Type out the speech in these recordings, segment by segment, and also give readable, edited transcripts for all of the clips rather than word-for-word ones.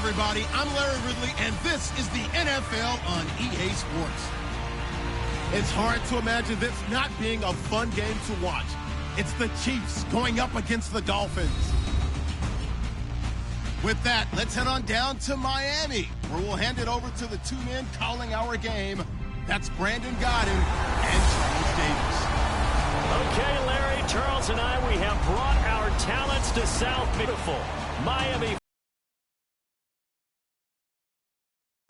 everybody. I'm Larry Ridley, and this is the NFL on EA Sports. It's hard to imagine this not being a fun game to watch. It's the Chiefs going up against the Dolphins. With that, let's head on down to Miami, where we'll hand it over to the two men calling our game. That's Brandon Godden and Charles Davis. Okay, Larry, Charles and I, we have brought our talents to South Beautiful Miami,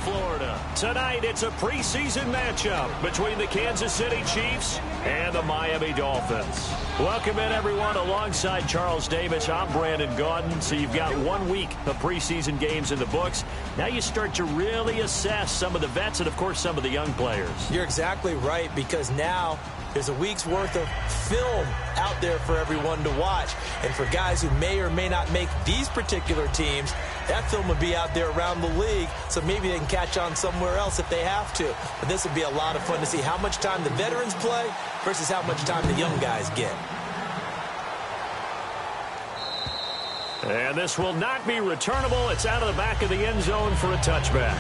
Florida. Tonight, it's a preseason matchup between the Kansas City Chiefs and the Miami Dolphins. Welcome in, everyone. Alongside Charles Davis, I'm Brandon Gaudin. So you've got 1 week of preseason games in the books. Now you start to really assess some of the vets and, of course, some of the young players. You're exactly right, because now there's a week's worth of film out there for everyone to watch. And for guys who may or may not make these particular teams, that film would be out there around the league, so maybe they can catch on somewhere else if they have to. But this would be a lot of fun to see how much time the veterans play versus how much time the young guys get. And this will not be returnable. It's out of the back of the end zone for a touchback.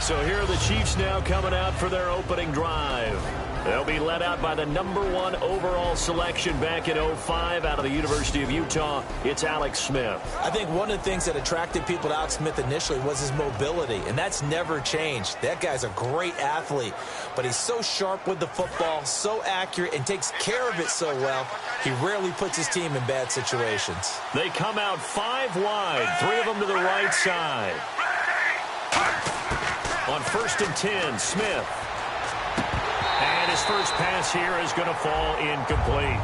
So here are the Chiefs now coming out for their opening drive. They'll be led out by the #1 overall selection back in 2005 out of the University of Utah. It's Alex Smith. I think one of the things that attracted people to Alex Smith initially was his mobility, and that's never changed. That guy's a great athlete, but he's so sharp with the football, so accurate, and takes care of it so well, he rarely puts his team in bad situations. They come out 5 wide, 3 of them to the right side. On 1st and 10, Smith. And his first pass here is going to fall incomplete.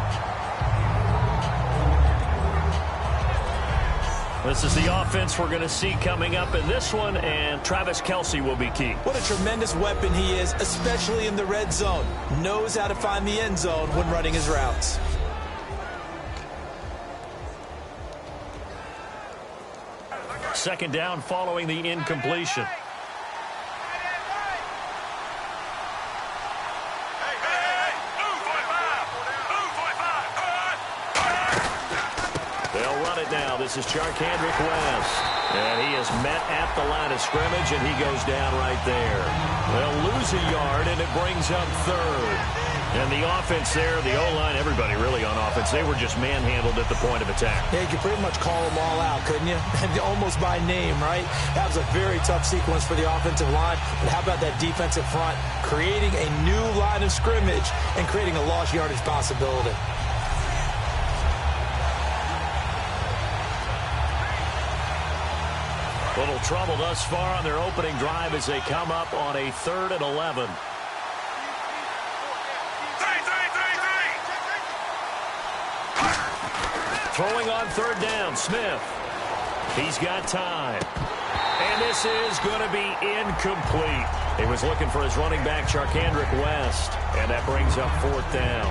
This is the offense we're going to see coming up in this one, and Travis Kelce will be key. What a tremendous weapon he is, especially in the red zone. Knows how to find the end zone when running his routes. Second down following the incompletion. Now, this is Charkandrick West. And he is met at the line of scrimmage, and he goes down right there. They'll lose a yard, and it brings up 3rd. And the offense there, the O-line, everybody really on offense, they were just manhandled at the point of attack. Yeah, you could pretty much call them all out, couldn't you? Almost by name, right? That was a very tough sequence for the offensive line. But how about that defensive front creating a new line of scrimmage and creating a lost yardage possibility? Little trouble thus far on their opening drive as they come up on a 3rd and 11. Throwing on 3rd down, Smith. He's got time. And this is going to be incomplete. He was looking for his running back, Charkandrick West, and that brings up 4th down.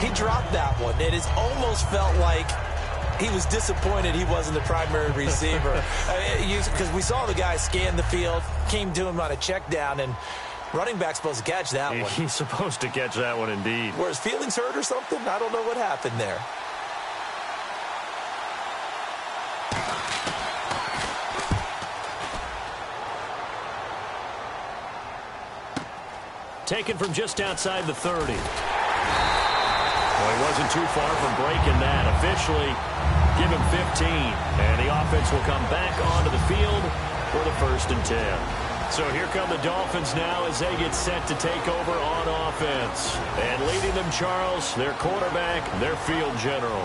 He dropped that one. It has almost felt like he was disappointed he wasn't the primary receiver. Because we saw the guy scan the field, came to him on a check down, and running back's supposed to catch that one. He's supposed to catch that one indeed. Were his feelings hurt or something? I don't know what happened there. Taken from just outside the 30. Well, he wasn't too far from breaking that. Officially, give him 15. And the offense will come back onto the field for the 1st and 10. So here come the Dolphins now as they get set to take over on offense. And leading them, Charles, their quarterback, their field general.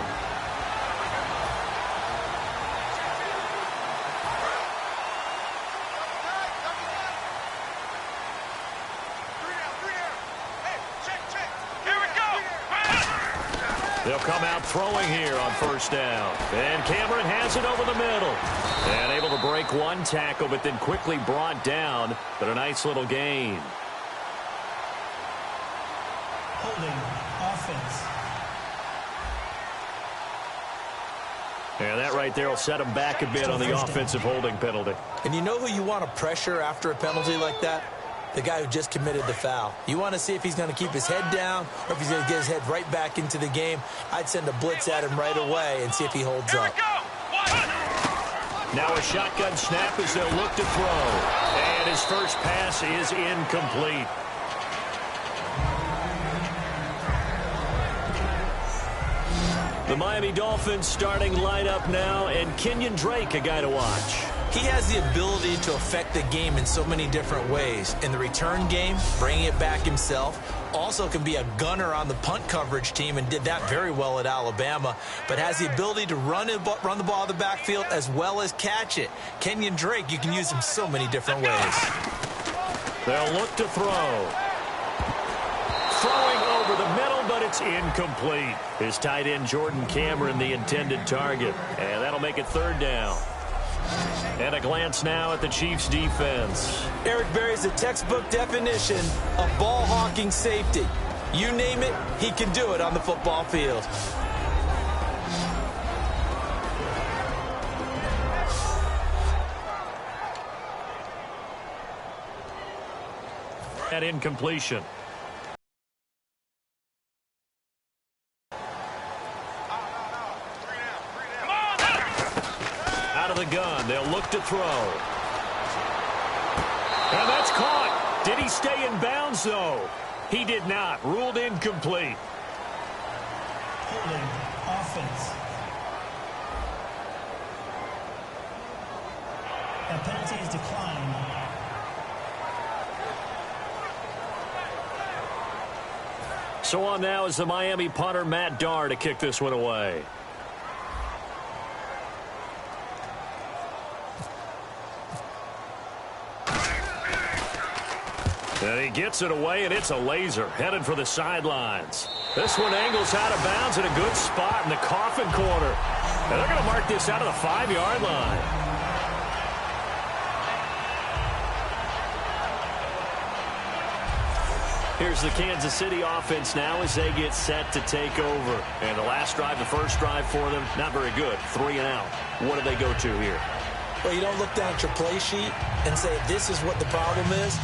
They'll come out throwing here on 1st down. And Cameron has it over the middle. And able to break one tackle, but then quickly brought down. But a nice little gain. Holding offense. And that right there will set him back a bit on the offensive holding penalty. And you know who you want to pressure after a penalty like that? The guy who just committed the foul. You want to see if he's going to keep his head down or if he's going to get his head right back into the game. I'd send a blitz at him right away and see if he holds up. Now a shotgun snap as they'll look to throw. And his first pass is incomplete. The Miami Dolphins starting lineup now, and Kenyon Drake, a guy to watch. He has the ability to affect the game in so many different ways. In the return game, bringing it back himself. Also can be a gunner on the punt coverage team and did that very well at Alabama. But has the ability to run the ball out of the backfield as well as catch it. Kenyon Drake, you can use him so many different ways. They'll look to throw. Throwing over the middle, but it's incomplete. His tight end, Jordan Cameron, the intended target. And that'll make it third down. And a glance now at the Chiefs' defense. Eric Berry's the textbook definition of ball-hawking safety. You name it, he can do it on the football field. That incompletion. The gun. They'll look to throw. And that's caught. Did he stay in bounds, though? He did not. Ruled incomplete. Holding offense. That penalty is declined. So on now is the Miami punter, Matt Darr, to kick this one away. And he gets it away, and it's a laser headed for the sidelines. This one angles out of bounds in a good spot in the coffin corner. And they're going to mark this out of the 5-yard line. Here's the Kansas City offense now as they get set to take over. And the last drive, the first drive for them, not very good. 3 and out. What do they go to here? Well, you don't look down at your play sheet and say, this is what the problem is.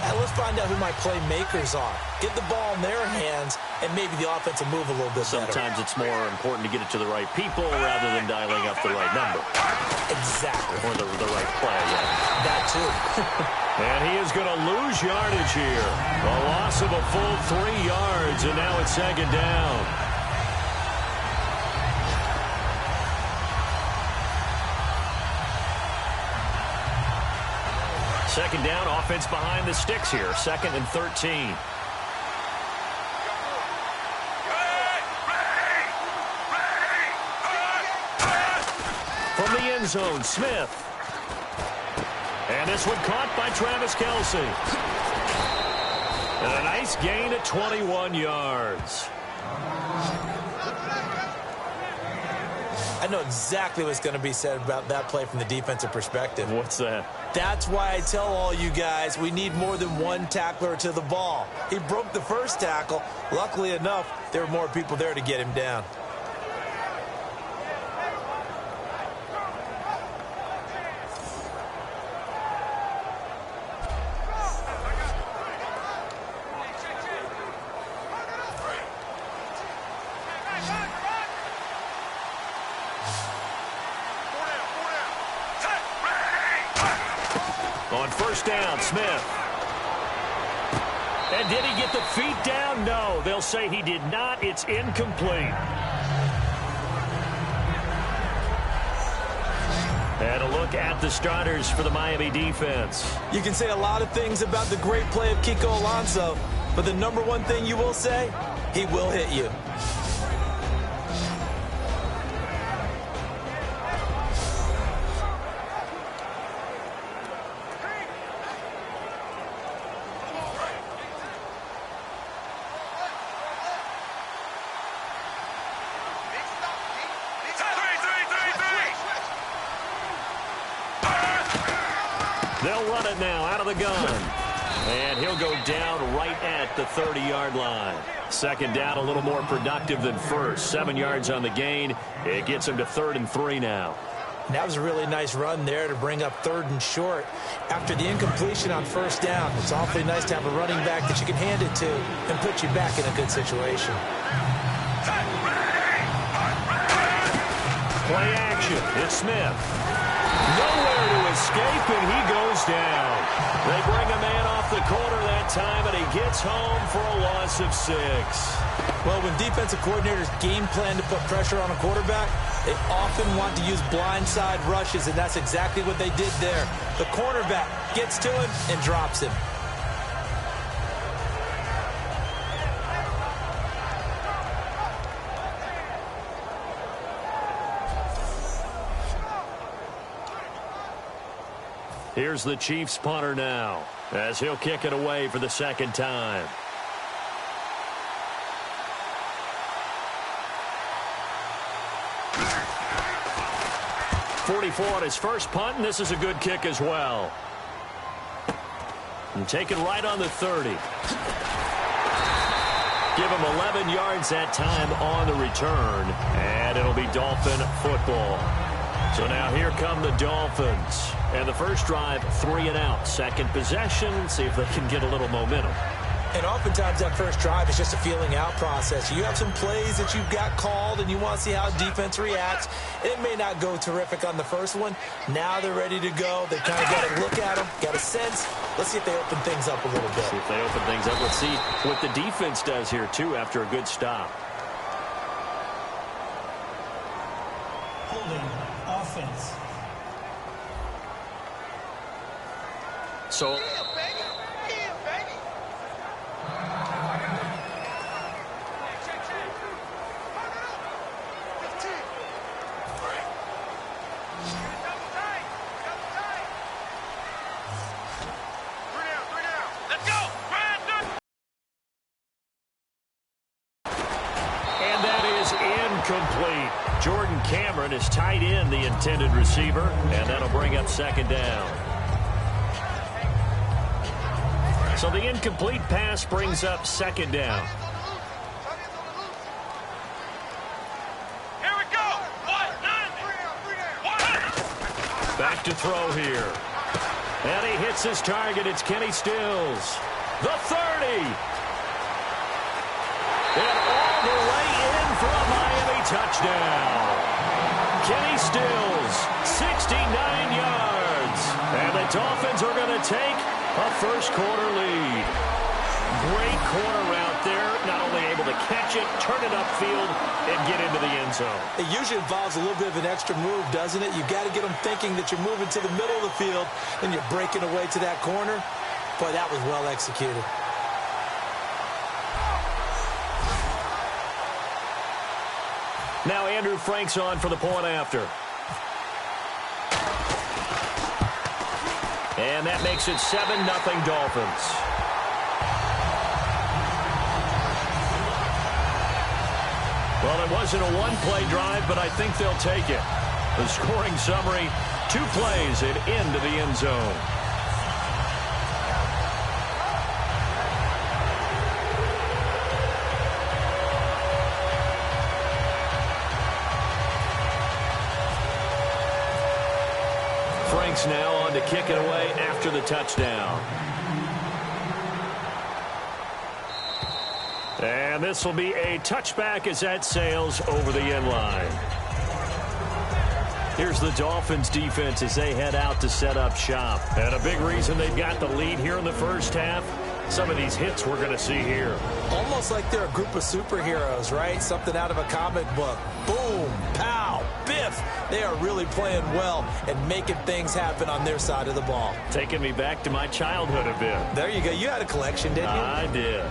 Let's find out who my playmakers are. Get the ball in their hands, and maybe the offense will move a little bit better. Sometimes it's more important to get it to the right people rather than dialing up the right number. Exactly. Or the right play, yeah. That too. And he is going to lose yardage here. A loss of a full 3 yards, and now it's second down. Second down, offense behind the sticks here. 2nd and 13. From the end zone, Smith. And this one caught by Travis Kelce. And a nice gain at 21 yards. I know exactly what's going to be said about that play from the defensive perspective. What's that? That's why I tell all you guys we need more than one tackler to the ball. He broke the first tackle. Luckily enough, there were more people there to get him down. On first down, Smith. And did he get the feet down? No, they'll say he did not. It's incomplete. And a look at the starters for the Miami defense. You can say a lot of things about the great play of Kiko Alonso, but the number one thing you will say, he will hit you. They'll run it now out of the gun. And he'll go down right at the 30-yard line. Second down, a little more productive than first. 7 yards on the gain. It gets him to 3rd and 3 now. And that was a really nice run there to bring up 3rd and short. After the incompletion on first down, it's awfully nice to have a running back that you can hand it to and put you back in a good situation. Play action. It's Smith. Nowhere to escape, and he goes down. They bring a man off the corner that time, and he gets home for a loss of 6. Well, when defensive coordinators game plan to put pressure on a quarterback, they often want to use blindside rushes, and that's exactly what they did there. The cornerback gets to him and drops him. Here's the Chiefs punter now, as he'll kick it away for the second time. .44 on his first punt, and this is a good kick as well. And take it right on the 30. Give him 11 yards that time on the return, and it'll be Dolphin football. So now here come the Dolphins. And the first drive, 3 and out. Second possession, see if they can get a little momentum. And oftentimes that first drive is just a feeling out process. You have some plays that you've got called and you want to see how defense reacts. It may not go terrific on the first one. Now they're ready to go. They kind of got to look at them, got a sense. Let's see if they open things up a little bit. See if they open things up. Let's see what the defense does here, too, after a good stop. Holding offense. So Jordan Cameron is tight end, the intended receiver, and that'll bring up second down. So the incomplete pass brings up second down. Here we go. Back to throw here. And he hits his target. It's Kenny Stills. The 30. And all the way in for a Miami touchdown. Kenny Stills, 69 yards. And the Dolphins are going to take a first-quarter lead. Great corner route there. Not only able to catch it, turn it upfield, and get into the end zone. It usually involves a little bit of an extra move, doesn't it? You've got to get them thinking that you're moving to the middle of the field and you're breaking away to that corner. Boy, that was well executed. Now Andrew Frank's on for the point after. And that makes it 7-0 Dolphins. Well, it wasn't a one-play drive, but I think they'll take it. The scoring summary, 2 plays and into the end zone. Frank's now on to kick it away after the touchdown. And this will be a touchback as that sails over the end line. Here's the Dolphins defense as they head out to set up shop. And a big reason they've got the lead here in the first half, some of these hits we're going to see here. Almost like they're a group of superheroes, right? Something out of a comic book. Boom, pow, biff. They are really playing well and making things happen on their side of the ball. Taking me back to my childhood a bit. There you go. You had a collection, didn't you? I did.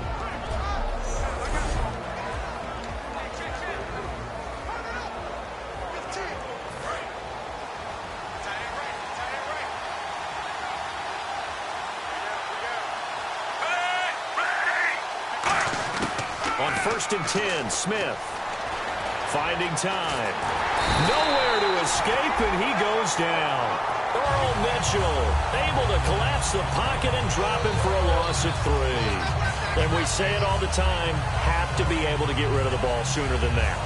On 1st and 10, Smith finding time. Nowhere to escape, and he goes down. Earl Mitchell able to collapse the pocket and drop him for a loss of 3. And we say it all the time, have to be able to get rid of the ball sooner than that.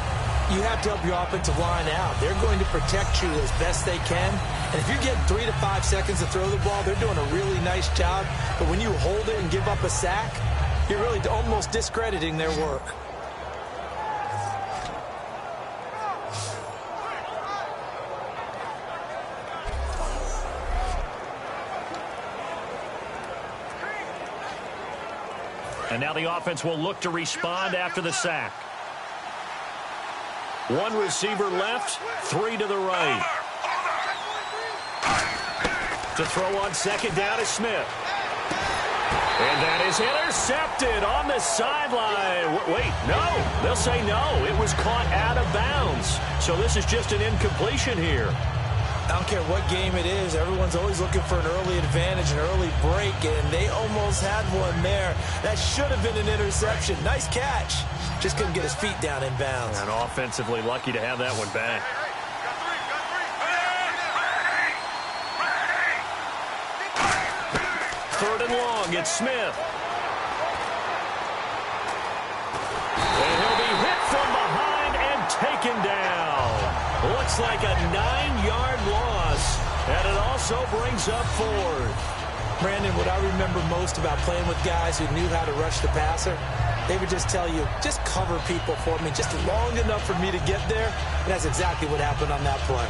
You have to help your offensive line out. They're going to protect you as best they can. And if you're getting 3 to 5 seconds to throw the ball, they're doing a really nice job. But when you hold it and give up a sack, you're really almost discrediting their work. And now the offense will look to respond after the sack. One receiver left, three to the right. To throw on second down is Smith. And that is intercepted on the sideline. Wait, no. They'll say no. It was caught out of bounds. So this is just an incompletion here. I don't care what game it is. Everyone's always looking for an early advantage, an early break, and they almost had one there. That should have been an interception. Nice catch. Just couldn't get his feet down in bounds. And offensively lucky to have that one back. Third and long, it's Smith. And he'll be hit from behind and taken down. Looks like a 9-yard loss, and it also brings up fourth. Brandon, what I remember most about playing with guys who knew how to rush the passer, they would just tell you, just cover people for me, just long enough for me to get there, and that's exactly what happened on that play.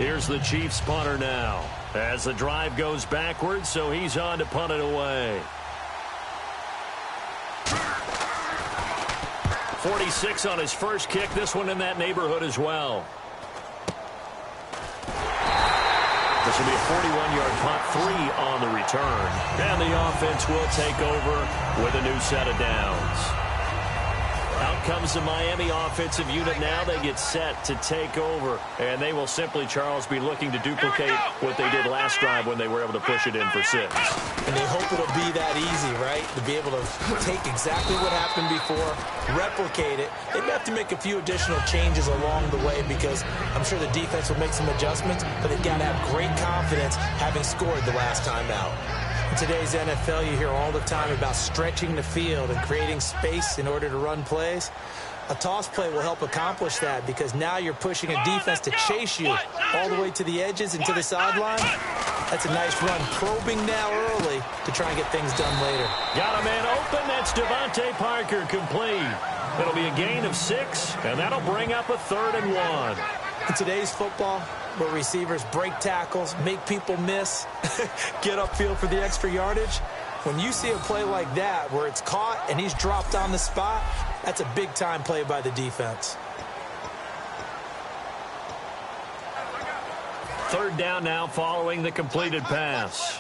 Here's the Chiefs punter now as the drive goes backwards, so he's on to punt it away. 46 on his first kick. This one in that neighborhood as well. This will be a 41-yard punt, 3 on the return. And the offense will take over with a new set of downs. Out comes the Miami offensive unit now. They get set to take over. And they will simply, Charles, be looking to duplicate what they did last drive when they were able to push it in for 6. And they hope it'll be that easy, right? To be able to take exactly what happened before, replicate it. They may have to make a few additional changes along the way because I'm sure the defense will make some adjustments, but they've got to have great confidence having scored the last time out. In today's NFL, you hear all the time about stretching the field and creating space in order to run plays. A toss play will help accomplish that because now you're pushing a defense to chase you all the way to the edges and to the sideline. That's a nice run, probing now early to try and get things done later. Got a man open. That's Devontae Parker, complete. It'll be a gain of 6, and that'll bring up a 3rd and 1. In today's football, where receivers break tackles, make people miss, get upfield for the extra yardage, when you see a play like that where it's caught and he's dropped on the spot, that's a big-time play by the defense. 3rd down now following the completed pass.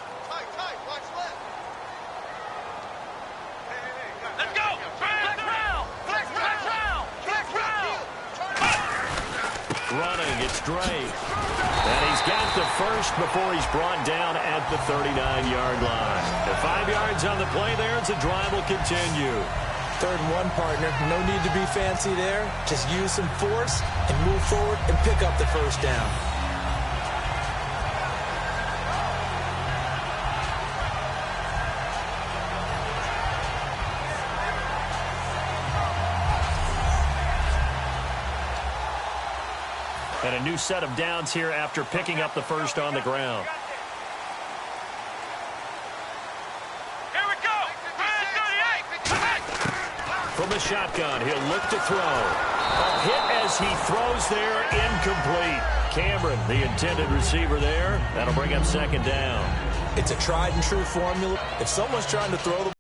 Running, it's Drake. And he's got the first before he's brought down at the 39-yard line. And 5 yards on the play there as the drive will continue. 3rd and 1, partner. No need to be fancy there. Just use some force and move forward and pick up the first down. And a new set of downs here after picking up the first on the ground. Here we go. From the shotgun, he'll look to throw. A hit as he throws there, incomplete. Cameron, the intended receiver there. That'll bring up 2nd down. It's a tried and true formula. If someone's trying to throw the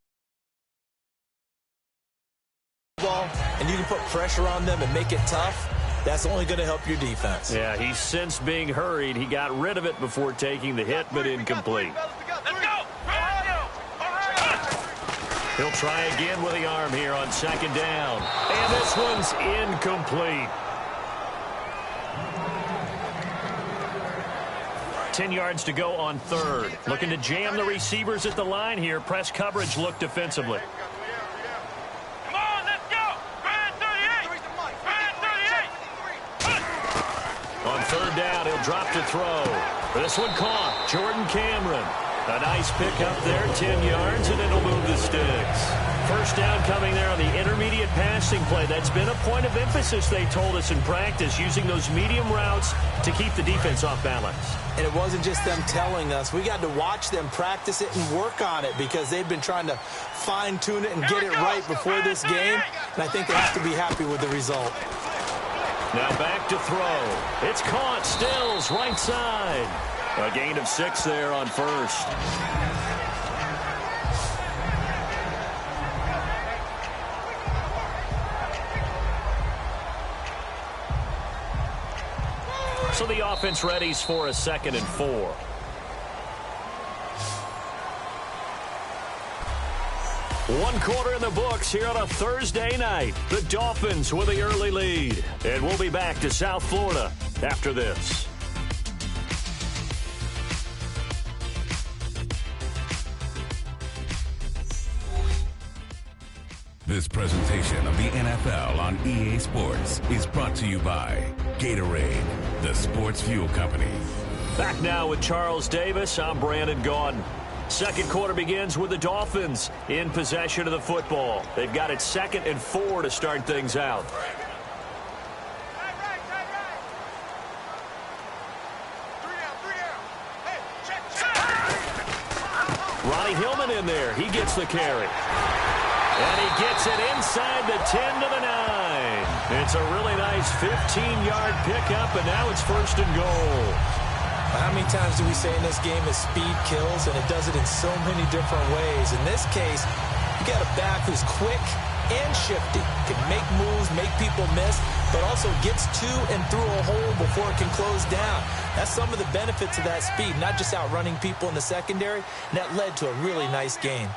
ball and you can put pressure on them and make it tough, that's only going to help your defense. Yeah, he's since being hurried. He got rid of it before taking the hit, but incomplete. Let's go. He'll try again with the arm here on 2nd down. And this one's incomplete. 10 yards to go on 3rd. Looking to jam the receivers at the line here. Press coverage look defensively. Come on, let's go. Brand 38. Brand 38. On 3rd down, he'll drop to throw. This one caught. Jordan Cameron. A nice pickup there, 10 yards, and it'll move the sticks. First down coming there on the intermediate passing play. That's been a point of emphasis, they told us in practice, using those medium routes to keep the defense off balance. And it wasn't just them telling us. We got to watch them practice it and work on it because they've been trying to fine-tune it and get it right before this game. And I think they have to be happy with the result. Now back to throw. It's caught. Stills right side. A gain of 6 there on first. So the offense readies for a 2nd and 4. One quarter in the books here on a Thursday night. The Dolphins with the early lead. And we'll be back to South Florida after this. This presentation of the NFL on EA Sports is brought to you by Gatorade, the sports fuel company. Back now with Charles Davis. I'm Brandon Gaudin. Second quarter begins with the Dolphins in possession of the football. They've got it 2nd and 4 to start things out. Ronnie Hillman in there. He gets the carry. And he gets it inside the 10 to the 9. It's a really nice 15-yard pickup, and now it's 1st and goal. How many times do we say in this game that speed kills, and it does it in so many different ways? In this case, you got a back who's quick and shifty, can make moves, make people miss, but also gets to and through a hole before it can close down. That's some of the benefits of that speed, not just outrunning people in the secondary, and that led to a really nice gain.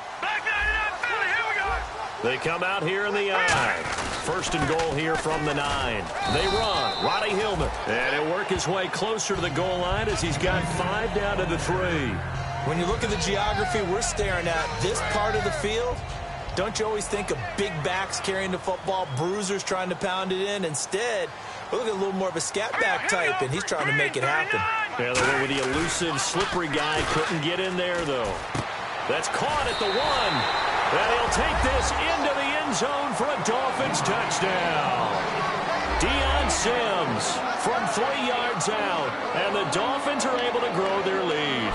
They come out here in the I. 1st and goal here from the 9. They run. Ronnie Hillman. And he'll work his way closer to the goal line as he's got 5 down to the 3. When you look at the geography we're staring at, this part of the field, don't you always think of big backs carrying the football, bruisers trying to pound it in? Instead, look at a little more of a scat back type, and he's trying to make it happen. Yeah, they went with the elusive, slippery guy. Couldn't get in there, though. That's caught at the 1. And he'll take this into the end zone for a Dolphins touchdown. Deion Sims from 3 yards out. And the Dolphins are able to grow their lead.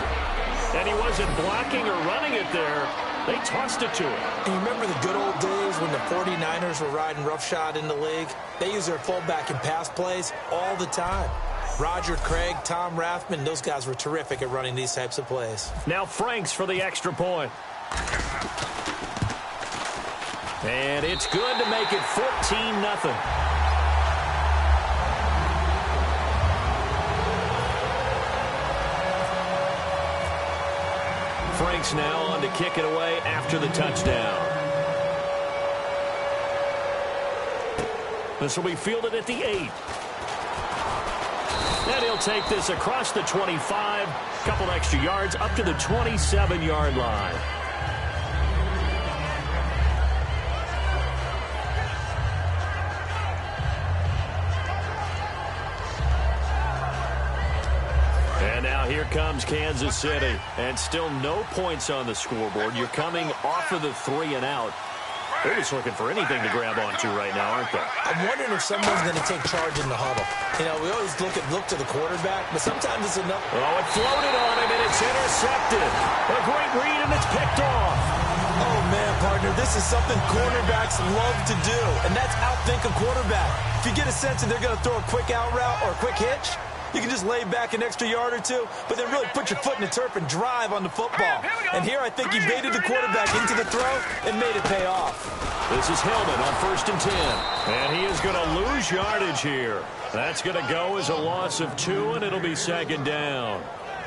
And he wasn't blocking or running it there. They tossed it to him. And you remember the good old days when the 49ers were riding roughshod in the league? They used their fullback in pass plays all the time. Roger Craig, Tom Rathman, those guys were terrific at running these types of plays. Now Franks for the extra point. And it's good to make it 14-0. Franks now on to kick it away after the touchdown. This will be fielded at the 8. And he'll take this across the 25, couple extra yards up to the 27-yard line. And now here comes Kansas City. And still no points on the scoreboard. You're coming off of the 3 and out. They're just looking for anything to grab onto right now, aren't they? I'm wondering if someone's going to take charge in the huddle. You know, we always look to the quarterback, but sometimes it's enough. Oh, it floated on him, and it's intercepted. A great read, and it's picked off. Oh, man, partner, this is something cornerbacks love to do, and that's outthink a quarterback. If you get a sense that they're going to throw a quick out route or a quick hitch, you can just lay back an extra yard or two, but then really put your foot in the turf and drive on the football. And here I think he baited the quarterback into the throw and made it pay off. This is Hillman on 1st and 10. And he is going to lose yardage here. That's going to go as a loss of 2, and it'll be 2nd down.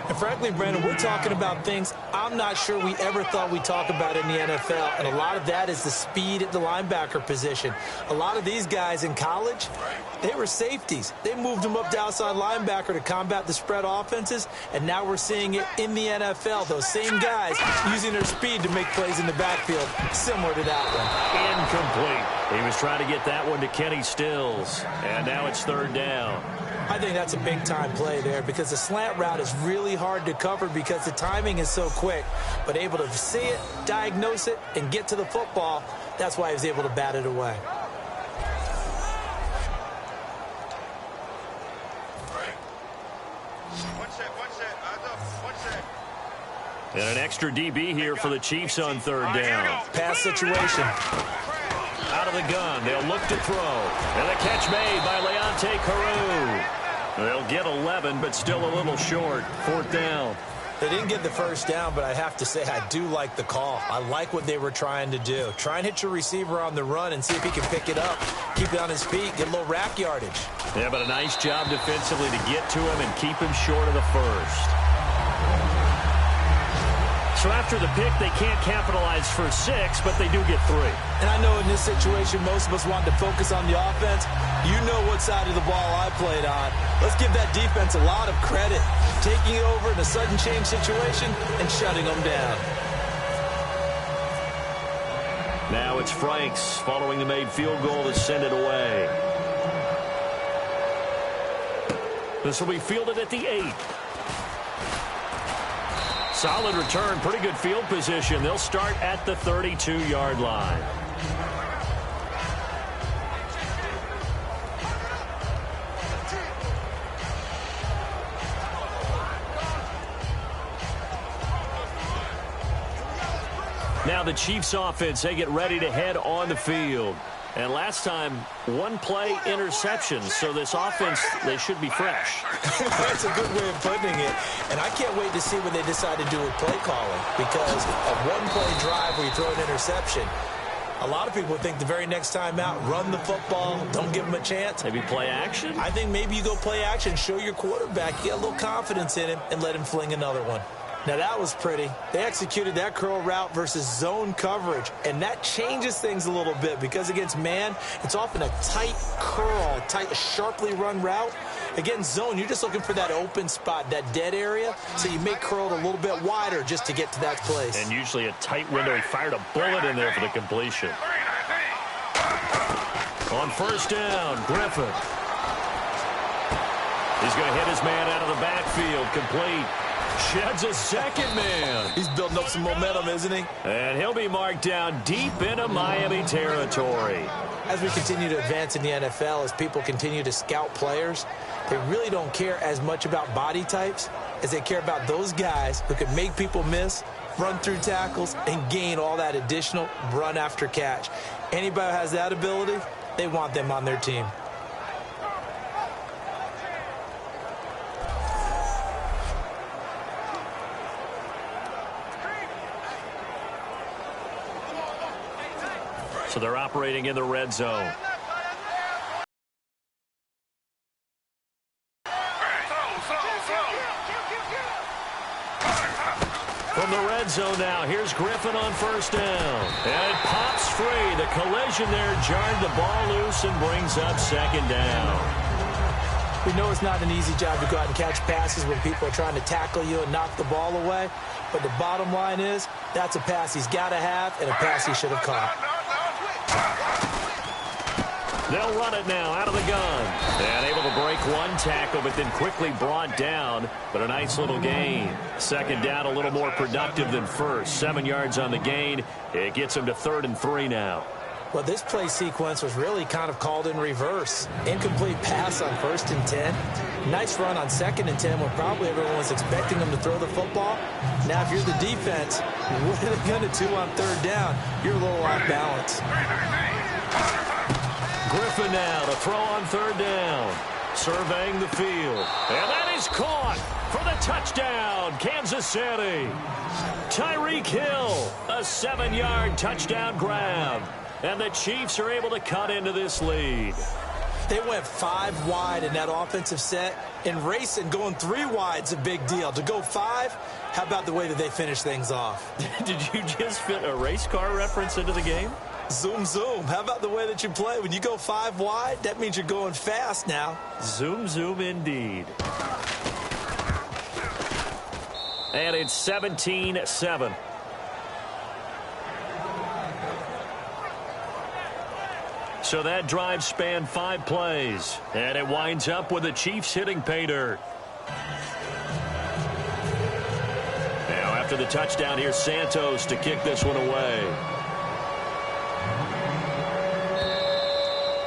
And frankly, Brandon, we're talking about things I'm not sure we ever thought we'd talk about in the NFL. And a lot of that is the speed at the linebacker position. A lot of these guys in college, they were safeties. They moved them up to outside linebacker to combat the spread offenses. And now we're seeing it in the NFL. Those same guys using their speed to make plays in the backfield, similar to that one. Incomplete. He was trying to get that one to Kenny Stills. And now it's 3rd down. I think that's a big-time play there because the slant route is really hard to cover because the timing is so quick. But able to see it, diagnose it, and get to the football, that's why he was able to bat it away. And an extra DB here for the Chiefs on 3rd down. Pass situation. Out out of the gun. They'll look to throw. And the catch made by Leonte Carew. They'll get 11, but still a little short. 4th down. They didn't get the first down, but I have to say I do like the call. I like what they were trying to do. Try and hit your receiver on the run and see if he can pick it up. Keep it on his feet, get a little rack yardage. Yeah, but a nice job defensively to get to him and keep him short of the first. So after the pick, they can't capitalize for 6, but they do get 3. And I know in this situation, most of us want to focus on the offense. You know what side of the ball I played on. Let's give that defense a lot of credit. Taking over in a sudden change situation and shutting them down. Now it's Franks following the made field goal to send it away. This will be fielded at the 8. Solid return, pretty good field position. They'll start at the 32-yard line. Now the Chiefs offense, they get ready to head on the field. And last time, 1-play interception. So this offense, they should be fresh. That's a good way of putting it. And I can't wait to see what they decide to do with play calling. Because a 1-play drive where you throw an interception, a lot of people think the very next time out, run the football, don't give them a chance. Maybe play action? I think maybe you go play action, show your quarterback, get a little confidence in him, and let him fling another one. Now, that was pretty. They executed that curl route versus zone coverage, and that changes things a little bit because against man, it's often a tight curl, tight, sharply run route. Against zone, you're just looking for that open spot, that dead area, so you make curl a little bit wider just to get to that place. And usually a tight window. He fired a bullet in there for the completion. On 1st down, Griffin. He's going to hit his man out of the backfield, complete. Sheds a second man. He's building up some momentum, isn't he? And he'll be marked down deep into Miami territory. As we continue to advance in the NFL, as people continue to scout players, they really don't care as much about body types as they care about those guys who can make people miss, run through tackles, and gain all that additional run after catch. Anybody who has that ability, they want them on their team. So they're operating in the red zone. From the red zone now, here's Griffin on 1st down. And it pops free. The collision there jarred the ball loose and brings up 2nd down. We know it's not an easy job to go out and catch passes when people are trying to tackle you and knock the ball away. But the bottom line is, that's a pass he's got to have and a pass he should have caught. They'll run it now out of the gun. And able to break one tackle, but then quickly brought down. But a nice little gain. 2nd down, a little more productive than first. 7 yards on the gain. It gets him to 3rd and 3 now. Well, this play sequence was really kind of called in reverse. Incomplete pass on 1st and 10. Nice run on 2nd and 10 when probably everyone was expecting them to throw the football. Now, if you're the defense, what are they going to do on 3rd down? You're a little off balance. Griffin now to throw on 3rd down. Surveying the field. And that is caught for the touchdown, Kansas City. Tyreek Hill, a 7-yard touchdown grab. And the Chiefs are able to cut into this lead. They went 5 wide in that offensive set. And racing, going 3 wide is a big deal. To go 5, how about the way that they finish things off? Did you just fit a race car reference into the game? Zoom, zoom. How about the way that you play? When you go 5 wide, that means you're going fast now. Zoom, zoom indeed. And it's 17-7. So that drive spanned 5 plays. And it winds up with the Chiefs hitting pay dirt. Now after the touchdown, here's Santos to kick this one away.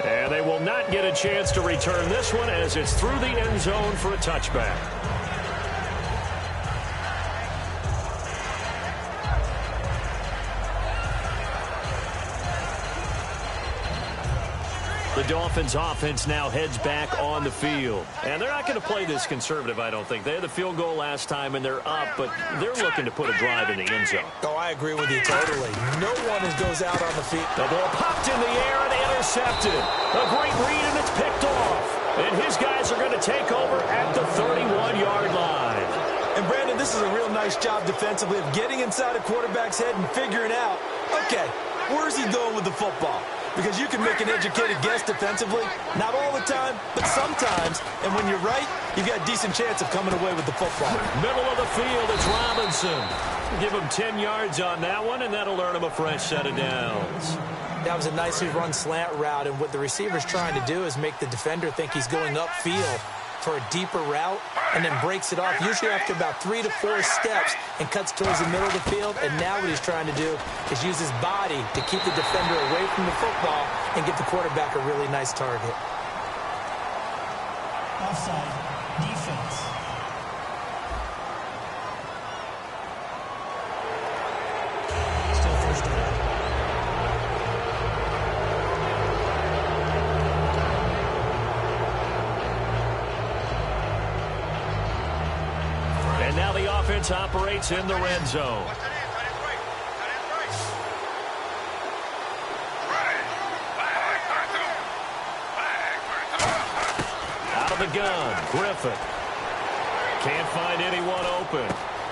And they will not get a chance to return this one as it's through the end zone for a touchback. The Dolphins offense now heads back on the field. And they're not going to play this conservative, I don't think. They had the field goal last time, and they're up, but they're looking to put a drive in the end zone. Oh, I agree with you totally. No one goes out on the field. The ball popped in the air and intercepted. A great read, and it's picked off. And his guys are going to take over at the 31-yard line. And, Brandon, this is a real nice job defensively of getting inside a quarterback's head and figuring out, okay, where's he going with the football? Because you can make an educated guess defensively. Not all the time, but sometimes. And when you're right, you've got a decent chance of coming away with the football. Middle of the field, it's Robinson. Give him 10 yards on that one, and that'll earn him a fresh set of downs. That was a nicely run slant route, and what the receiver's trying to do is make the defender think he's going upfield for a deeper route, and then breaks it off, usually after about 3 to 4 steps, and cuts towards the middle of the field. And now what he's trying to do is use his body to keep the defender away from the football and give the quarterback a really nice target. Offside. Defense. Still first down. And now the offense operates in the red zone. Out of the gun, Griffin. Can't find anyone open.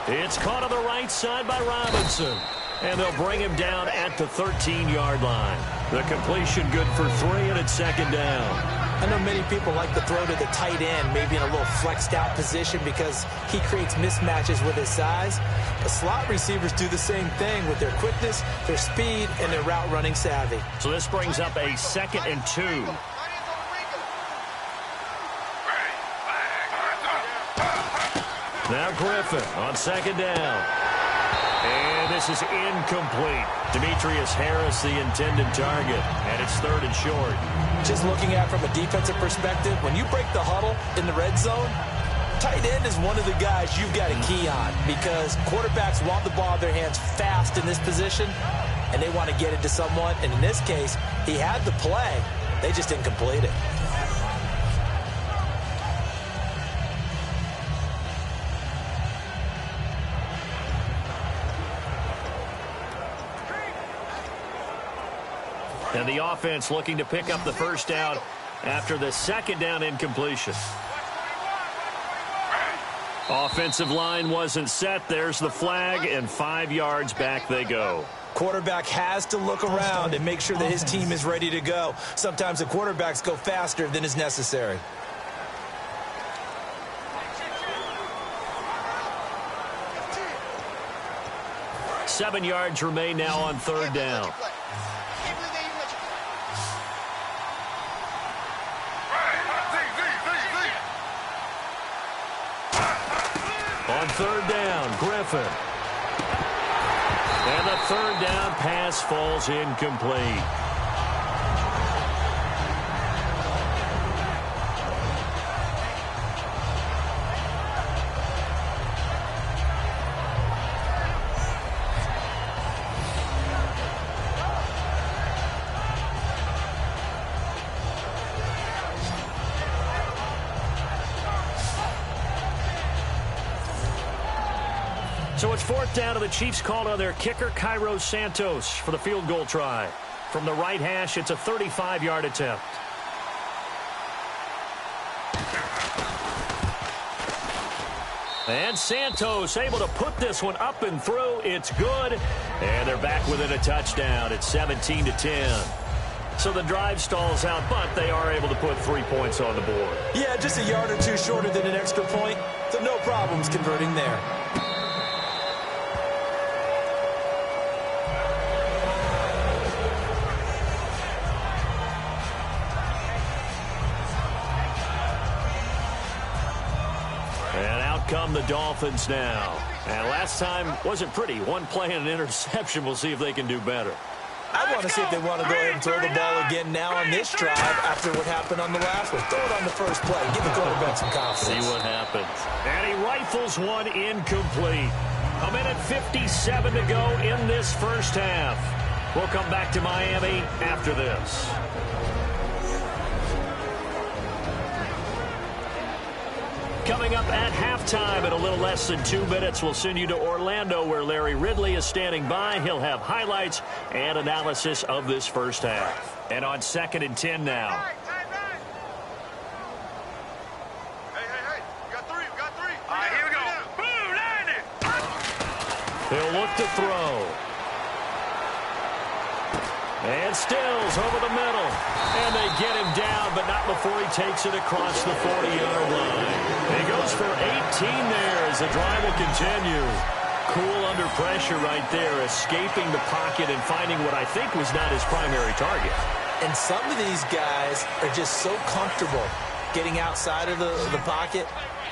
It's caught on the right side by Robinson. And they'll bring him down at the 13-yard line. The completion good for 3, and it's second down. I know many people like to throw to the tight end, maybe in a little flexed out position because he creates mismatches with his size. The slot receivers do the same thing with their quickness, their speed, and their route running savvy. So this brings up a 2nd and 2. Now Griffin on second down. And this is incomplete. Demetrius Harris, the intended target. And it's 3rd and short. Just looking at from a defensive perspective, when you break the huddle in the red zone, tight end is one of the guys you've got a key on because quarterbacks want the ball in their hands fast in this position, and they want to get it to someone. And in this case, he had the play. They just didn't complete it. And the offense looking to pick up the first down after the 2nd down incompletion. Offensive line wasn't set. There's the flag, and 5 yards back they go. Quarterback has to look around and make sure that his team is ready to go. Sometimes the quarterbacks go faster than is necessary. Seven yards remain now on 3rd down. On 3rd down, Griffin. And the 3rd down pass falls incomplete. So it's 4th down, and the Chiefs called on their kicker, Cairo Santos, for the field goal try. From the right hash, it's a 35-yard attempt. And Santos able to put this one up and through. It's good. And they're back within a touchdown. It's 17-10. So the drive stalls out, but they are able to put 3 points on the board. Yeah, just a yard or two shorter than an extra point. So no problems converting there. Come the Dolphins now. And last time wasn't pretty. One play and an interception. We'll see if they can do better. I want to see if they want to go ahead and throw the ball again now on this drive after what happened on the last one. Throw it on the first play. Give the quarterback some confidence. See what happens. And he rifles one incomplete. A minute 57 to go in this first half. We'll come back to Miami after this. coming up at halftime in a little less than 2 minutes. We'll send you to Orlando where Larry Ridley is standing by. He'll have highlights and analysis of this first half. And on 2nd and 10 now. Hey, we got three. All right, here we go. Boom, landed. He'll look to throw. And Stills over the middle. And they get him down, but not before he takes it across the 40-yard line. He goes for 18 there as the drive will continue. Cool under pressure right there, escaping the pocket and finding what I think was not his primary target. And some of these guys are just so comfortable getting outside of the pocket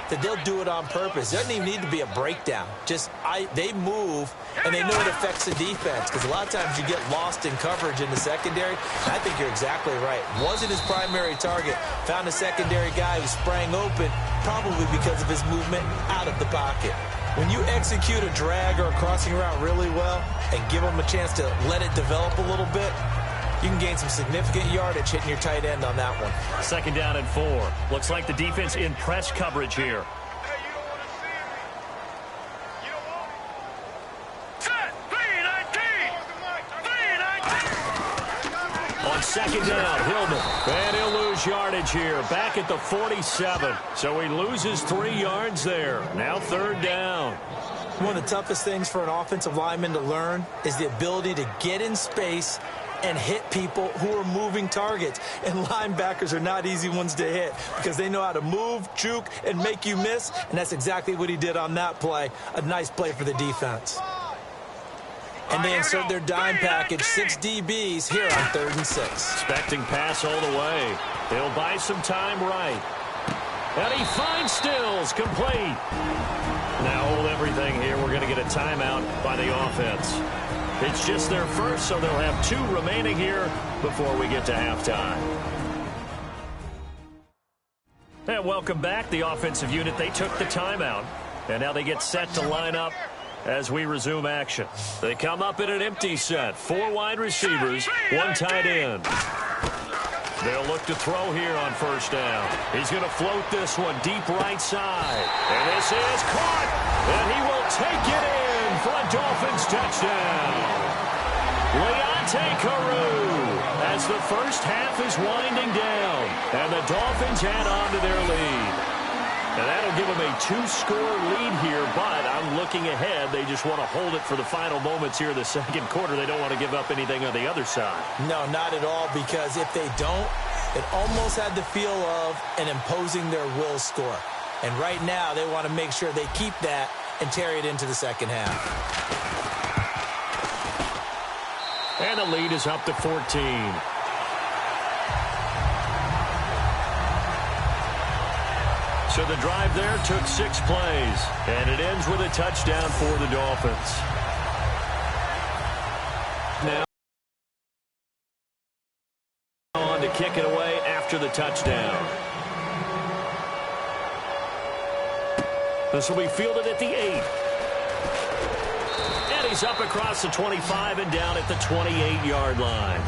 that they'll do it on purpose. There doesn't even need to be a breakdown. They move, and they know it affects the defense, because a lot of times you get lost in coverage in the secondary. I think you're exactly right. Wasn't his primary target. Found a secondary guy who sprang open, probably because of his movement out of the pocket. When you execute a drag or a crossing route really well and give them a chance to let it develop a little bit, you can gain some significant yardage hitting your tight end on that one. 2nd down and 4. Looks like the defense in press coverage here. Hey, you don't want to see me. You don't want me. Set. 3-19. On 2nd down, Hillman. And he'll lose yardage here. Back at the 47. So he loses 3 yards there. Now 3rd down. One of the toughest things for an offensive lineman to learn is the ability to get in space and hit people who are moving targets. And linebackers are not easy ones to hit because they know how to move, juke, and make you miss. And that's exactly what he did on that play. A nice play for the defense. And they insert their dime package, 6 DBs here on 3rd and 6. Expecting pass all the way. They'll buy some time right. And he finds Stills, complete. Now hold everything here. We're going to get a timeout by the offense. It's just their first, so they'll have 2 remaining here before we get to halftime. And welcome back. The offensive unit, they took the timeout. And now they get set to line up as we resume action. They come up in an empty set. 4 wide receivers, 1 tight end. They'll look to throw here on 1st down. He's going to float this one deep right side. And this is caught. And he will take it in for a Dolphins touchdown. Leonte Carrou as the first half is winding down. And the Dolphins add on to their lead. And that'll give them a 2-score lead here, but I'm looking ahead. They just want to hold it for the final moments here in the 2nd quarter. They don't want to give up anything on the other side. No, not at all, because if they don't, it almost had the feel of an imposing their will score. And right now, they want to make sure they keep that and carry it into the 2nd half. And the lead is up to 14. So the drive there took 6 plays, and it ends with a touchdown for the Dolphins. Now on to kick it away after the touchdown. This will be fielded at the 8. And he's up across the 25 and down at the 28-yard line.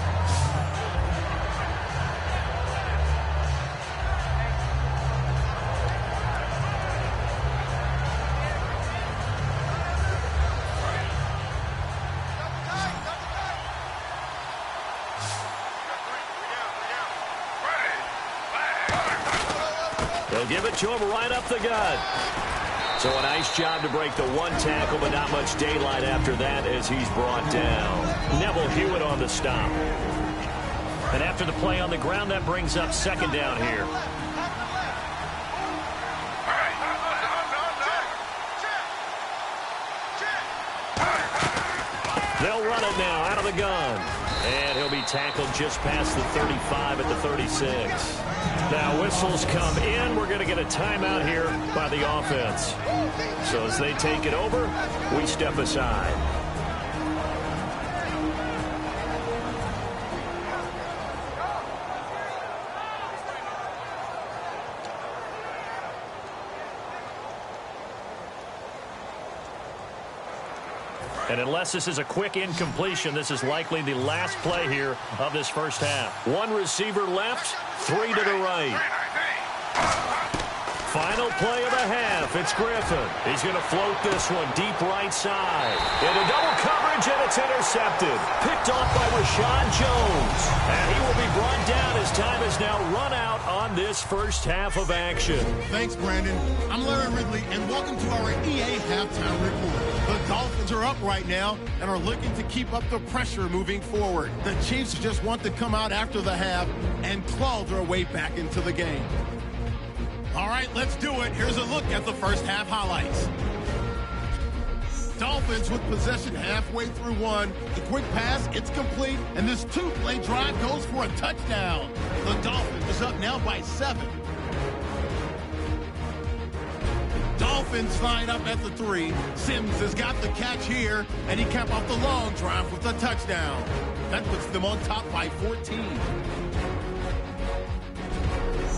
They'll give it to him right up the gut. So a nice job to break the 1 tackle, but not much daylight after that as he's brought down. Neville Hewitt on the stop. And after the play on the ground, that brings up 2nd down here. They'll run it now out of the gun. And he'll be tackled just past the 35 at the 36. Now whistles come in. We're going to get a timeout here by the offense. So as they take it over, we step aside. And unless this is a quick incompletion, this is likely the last play here of this first half. 1 receiver left, 3 to the right. Final play of the half. It's Griffin. He's going to float this one deep right side. Into double coverage, and it's intercepted. Picked off by Rashawn Jones. And he will be brought down as time has now run out on this first half of action. Thanks, Brandon. I'm Larry Ridley, and welcome to our EA Halftime Report. The Dolphins are up right now and are looking to keep up the pressure moving forward. The Chiefs just want to come out after the half and claw their way back into the game. All right, let's do it. Here's a look at the first half highlights. Dolphins with possession halfway through one. The quick pass, it's complete, and this two-play drive goes for a touchdown. The Dolphins are up now by 7. Dolphins line up at the 3. Sims has got the catch here, and he capped off the long drive with a touchdown. That puts them on top by 14.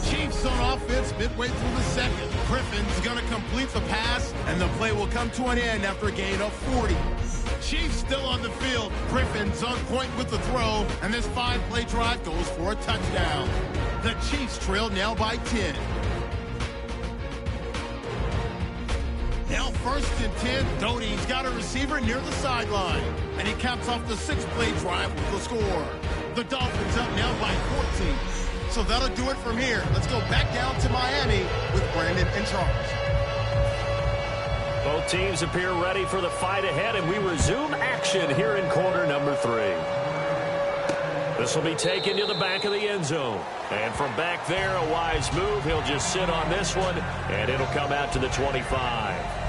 Chiefs on offense midway through the second. Griffin's going to complete the pass, and the play will come to an end after a gain of 40. Chiefs still on the field. Griffin's on point with the throw, and this 5-play drive goes for a touchdown. The Chiefs trail now by 10. Now 1st and 10. Doty's got a receiver near the sideline, and he caps off the 6-play drive with the score. The Dolphins up now by 14. So that'll do it from here. Let's go back down to Miami with Brandon and Charles. Both teams appear ready for the fight ahead, and we resume action here in quarter number 3. This will be taken to the back of the end zone. And from back there, a wise move. He'll just sit on this one, and it'll come out to the 25.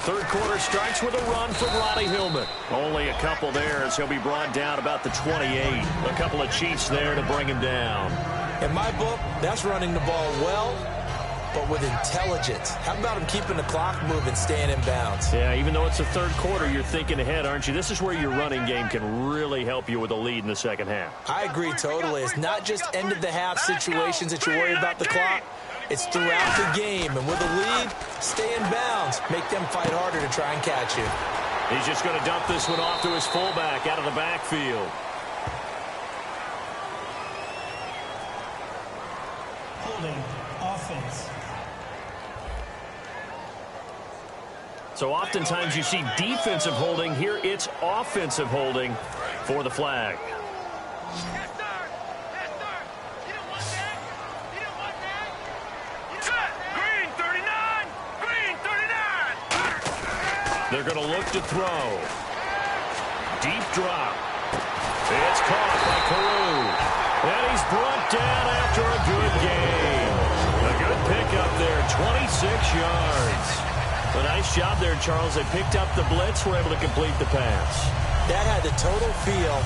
Third quarter starts with a run from Ronnie Hillman. Only a couple there as he'll be brought down about the 28. A couple of Chiefs there to bring him down. In my book, that's running the ball well, but with intelligence. How about him keeping the clock moving, staying in bounds? Yeah, even though it's the third quarter, you're thinking ahead, aren't you? This is where your running game can really help you with a lead in the second half. I agree totally. It's not just end-of-the-half situations that you worry about the clock. It's throughout the game, and with a lead, stay in bounds. Make them fight harder to try and catch you. He's just going to dump this one off to his fullback out of the backfield. Holding offense. So oftentimes you see defensive holding. Here it's offensive holding for the flag. They're going to look to throw. Deep drop. It's caught by Carew. And he's brought down after a good game. A good pickup there, 26 yards. A nice job there, Charles. They picked up the blitz, were able to complete the pass. That had the total feel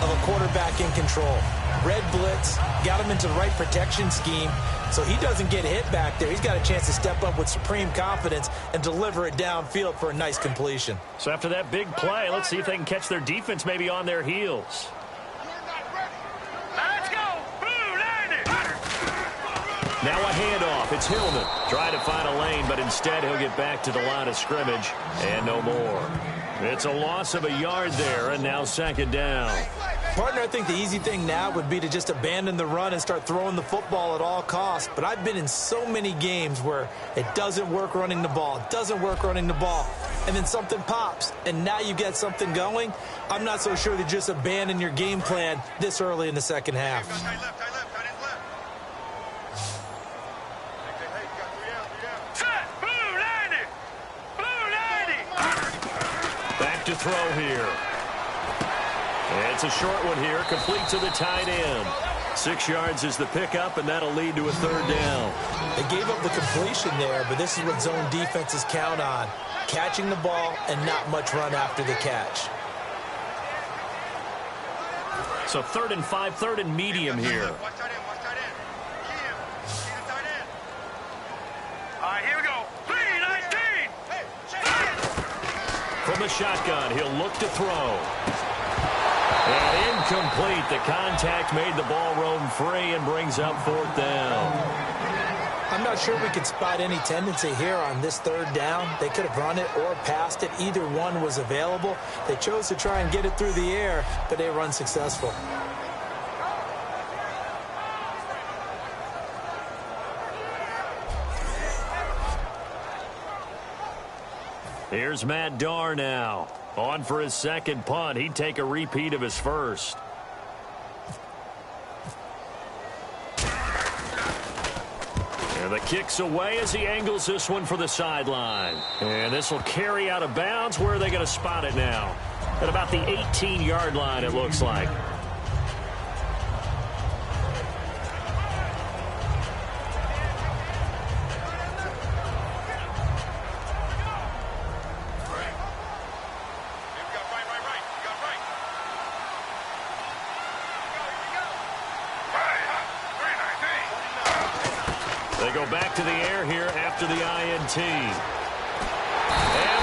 of a quarterback in control. Red blitz, got him into the right protection scheme, so he doesn't get hit back there. He's got a chance to step up with supreme confidence and deliver it downfield for a nice completion. So after that big play, let's see if they can catch their defense maybe on their heels. Let's go! Now a handoff. It's Hillman. Trying to find a lane, but instead he'll get back to the line of scrimmage and no more. It's a loss of a yard there, and now second down. Partner, I think the easy thing now would be to just abandon the run and start throwing the football at all costs. But I've been in so many games where it doesn't work running the ball, and then something pops, and now you get something going. I'm not so sure to just abandon your game plan this early in the second half. Back to throw here. It's a short one here, complete to the tight end. 6 yards is the pickup, and that'll lead to a third down. They gave up the completion there, but this is what zone defenses count on. Catching the ball and not much run after the catch. So 3rd and 5, 3rd and medium here. Watch tight end. Key the tight end. All right, here we go. 3-19. From the shotgun, he'll look to throw. And incomplete. The contact made the ball roam free and brings up 4th down. I'm not sure we could spot any tendency here on this 3rd down. They could have run it or passed it. Either one was available. They chose to try and get it through the air, but they were unsuccessful. Here's Matt Darr now. On for his 2nd punt. He'd take a repeat of his first. And the kick's away as he angles this one for the sideline. And this will carry out of bounds. Where are they going to spot it now? At about the 18-yard line, it looks like. They go back to the air here after the INT. And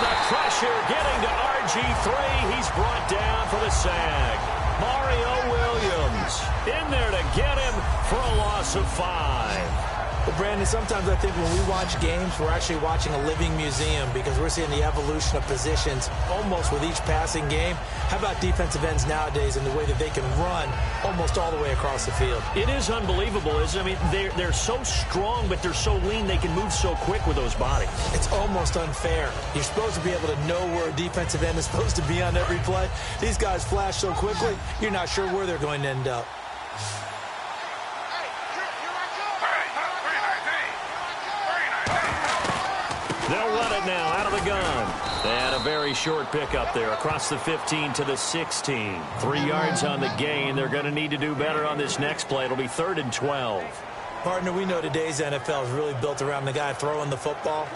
the pressure getting to RG3. He's brought down for the sack. Mario Williams in there to get him for a loss of 5. Well, Brandon, sometimes I think when we watch games, we're actually watching a living museum because we're seeing the evolution of positions almost with each passing game. How about defensive ends nowadays and the way that they can run almost all the way across the field? It is unbelievable, isn't it? I mean, they're so strong, but they're so lean. They can move so quick with those bodies. It's almost unfair. You're supposed to be able to know where a defensive end is supposed to be on every play. These guys flash so quickly, you're not sure where they're going to end up. They'll run it now out of the gun. And a very short pickup there across the 15 to the 16. 3 yards on the gain. They're going to need to do better on this next play. It'll be 3rd and 12. Partner, we know today's NFL is really built around the guy throwing the football.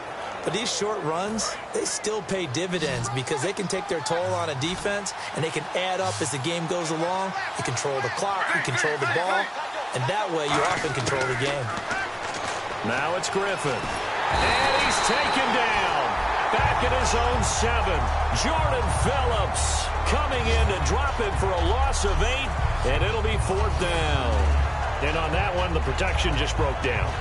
But these short runs, they still pay dividends because they can take their toll on a defense and they can add up as the game goes along. You control the clock, you control the ball, and that way you often control the game. Now it's Griffin. And he's taken down. Back at his own 7. Jordan Phillips coming in to drop him for a loss of 8. And it'll be 4th down. And on that one, the protection just broke down.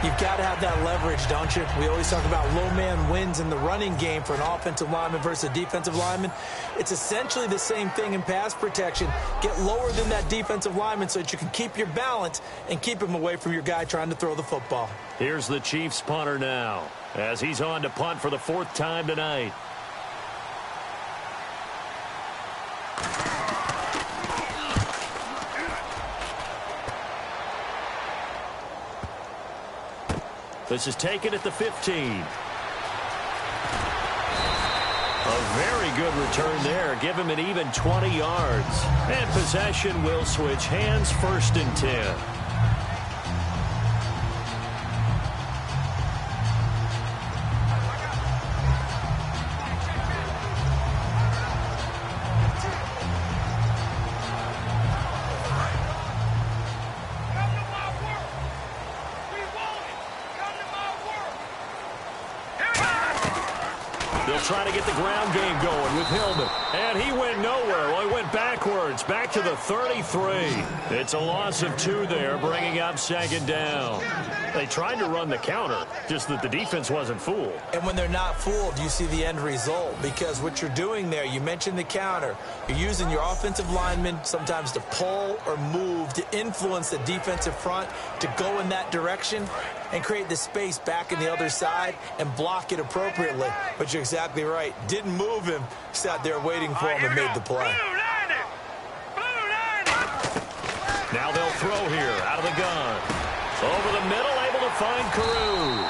You've got to have that leverage, don't you? We always talk about low man wins in the running game for an offensive lineman versus a defensive lineman. It's essentially the same thing in pass protection. Get lower than that defensive lineman so that you can keep your balance and keep him away from your guy trying to throw the football. Here's the Chiefs punter now as he's on to punt for the 4th time tonight. This is taken at the 15. A very good return there. Give him an even 20 yards. And possession will switch hands. 1st and 10. They'll try to get the ground game going with Hillman. And he went nowhere. Well, he went backwards, back to the 33. It's a loss of 2 there, bringing up 2nd down. They tried to run the counter, just that the defense wasn't fooled. And when they're not fooled, you see the end result. Because what you're doing there, you mentioned the counter. You're using your offensive linemen sometimes to pull or move to influence the defensive front to go in that direction and create the space back in the other side and block it appropriately. But you're exactly right. Didn't move him. Sat there waiting for him and made the play. Now they'll throw here out of the gun. Over the middle, able to find Carew.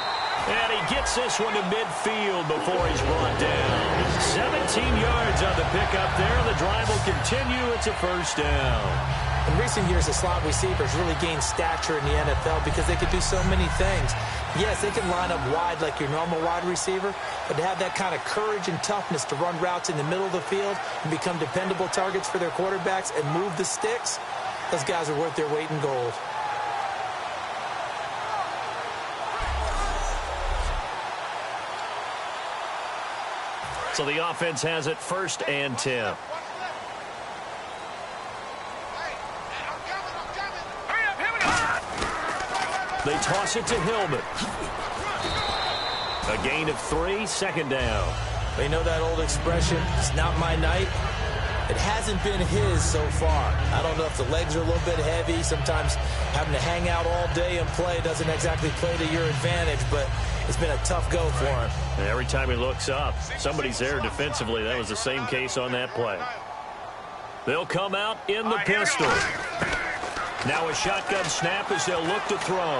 And he gets this one to midfield before he's brought down. 17 yards on the pickup there. The drive will continue. It's a 1st down. In recent years, the slot receivers really gained stature in the NFL because they could do so many things. Yes, they can line up wide like your normal wide receiver, but to have that kind of courage and toughness to run routes in the middle of the field and become dependable targets for their quarterbacks and move the sticks, those guys are worth their weight in gold. So the offense has it 1st and 10. They toss it to Hillman. A gain of 3, second down. They know that old expression, it's not my night. It hasn't been his so far. I don't know if the legs are a little bit heavy. Sometimes having to hang out all day and play doesn't exactly play to your advantage, but it's been a tough go for him. And every time he looks up, somebody's there defensively. That was the same case on that play. They'll come out in the pistol. Now a shotgun snap as they'll look to throw.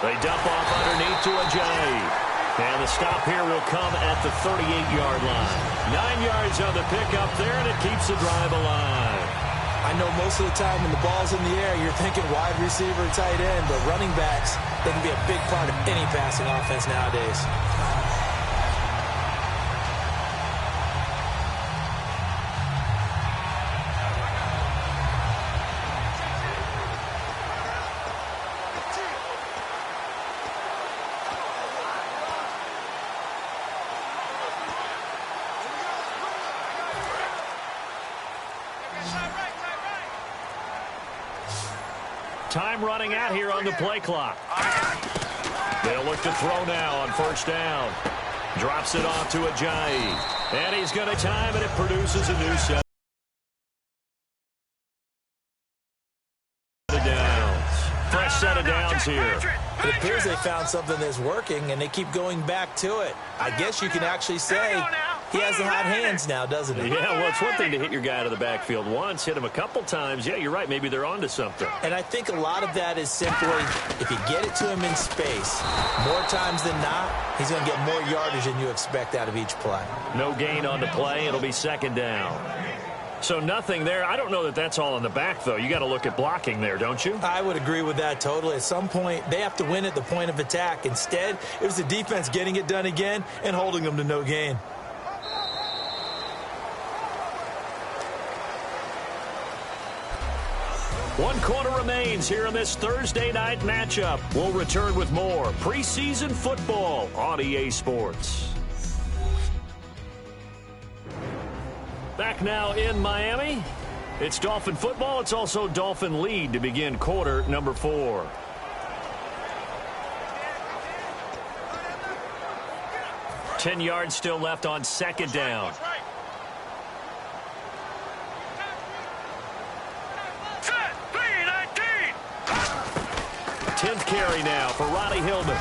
They dump off underneath to Ajayi. And the stop here will come at the 38-yard line. 9 yards on the pickup there, and it keeps the drive alive. I know most of the time when the ball's in the air, you're thinking wide receiver, tight end, but running backs, they can be a big part of any passing offense nowadays. Time running out here on the play clock. They'll look to throw now on first down. Drops it off to Ajayi. And he's going to time it. It produces a new set of downs. Fresh set of downs here. It appears they found something that's working, and they keep going back to it. I guess you can actually say he has the hot hands now, doesn't he? Yeah, well, it's one thing to hit your guy out of the backfield once, hit him a couple times. Yeah, you're right. Maybe they're onto something. And I think a lot of that is simply if you get it to him in space, more times than not, he's going to get more yardage than you expect out of each play. No gain on the play. It'll be second down. So nothing there. I don't know that that's all in the back, though. You got to look at blocking there, don't you? I would agree with that totally. At some point, they have to win at the point of attack. Instead, it was the defense getting it done again and holding them to no gain. One quarter remains here in this Thursday night matchup. We'll return with more preseason football on EA Sports. Back now in Miami. It's Dolphin football. It's also Dolphin lead to begin quarter number 4. Ten yards still left on second down. 10th carry now for Ronnie Hillman.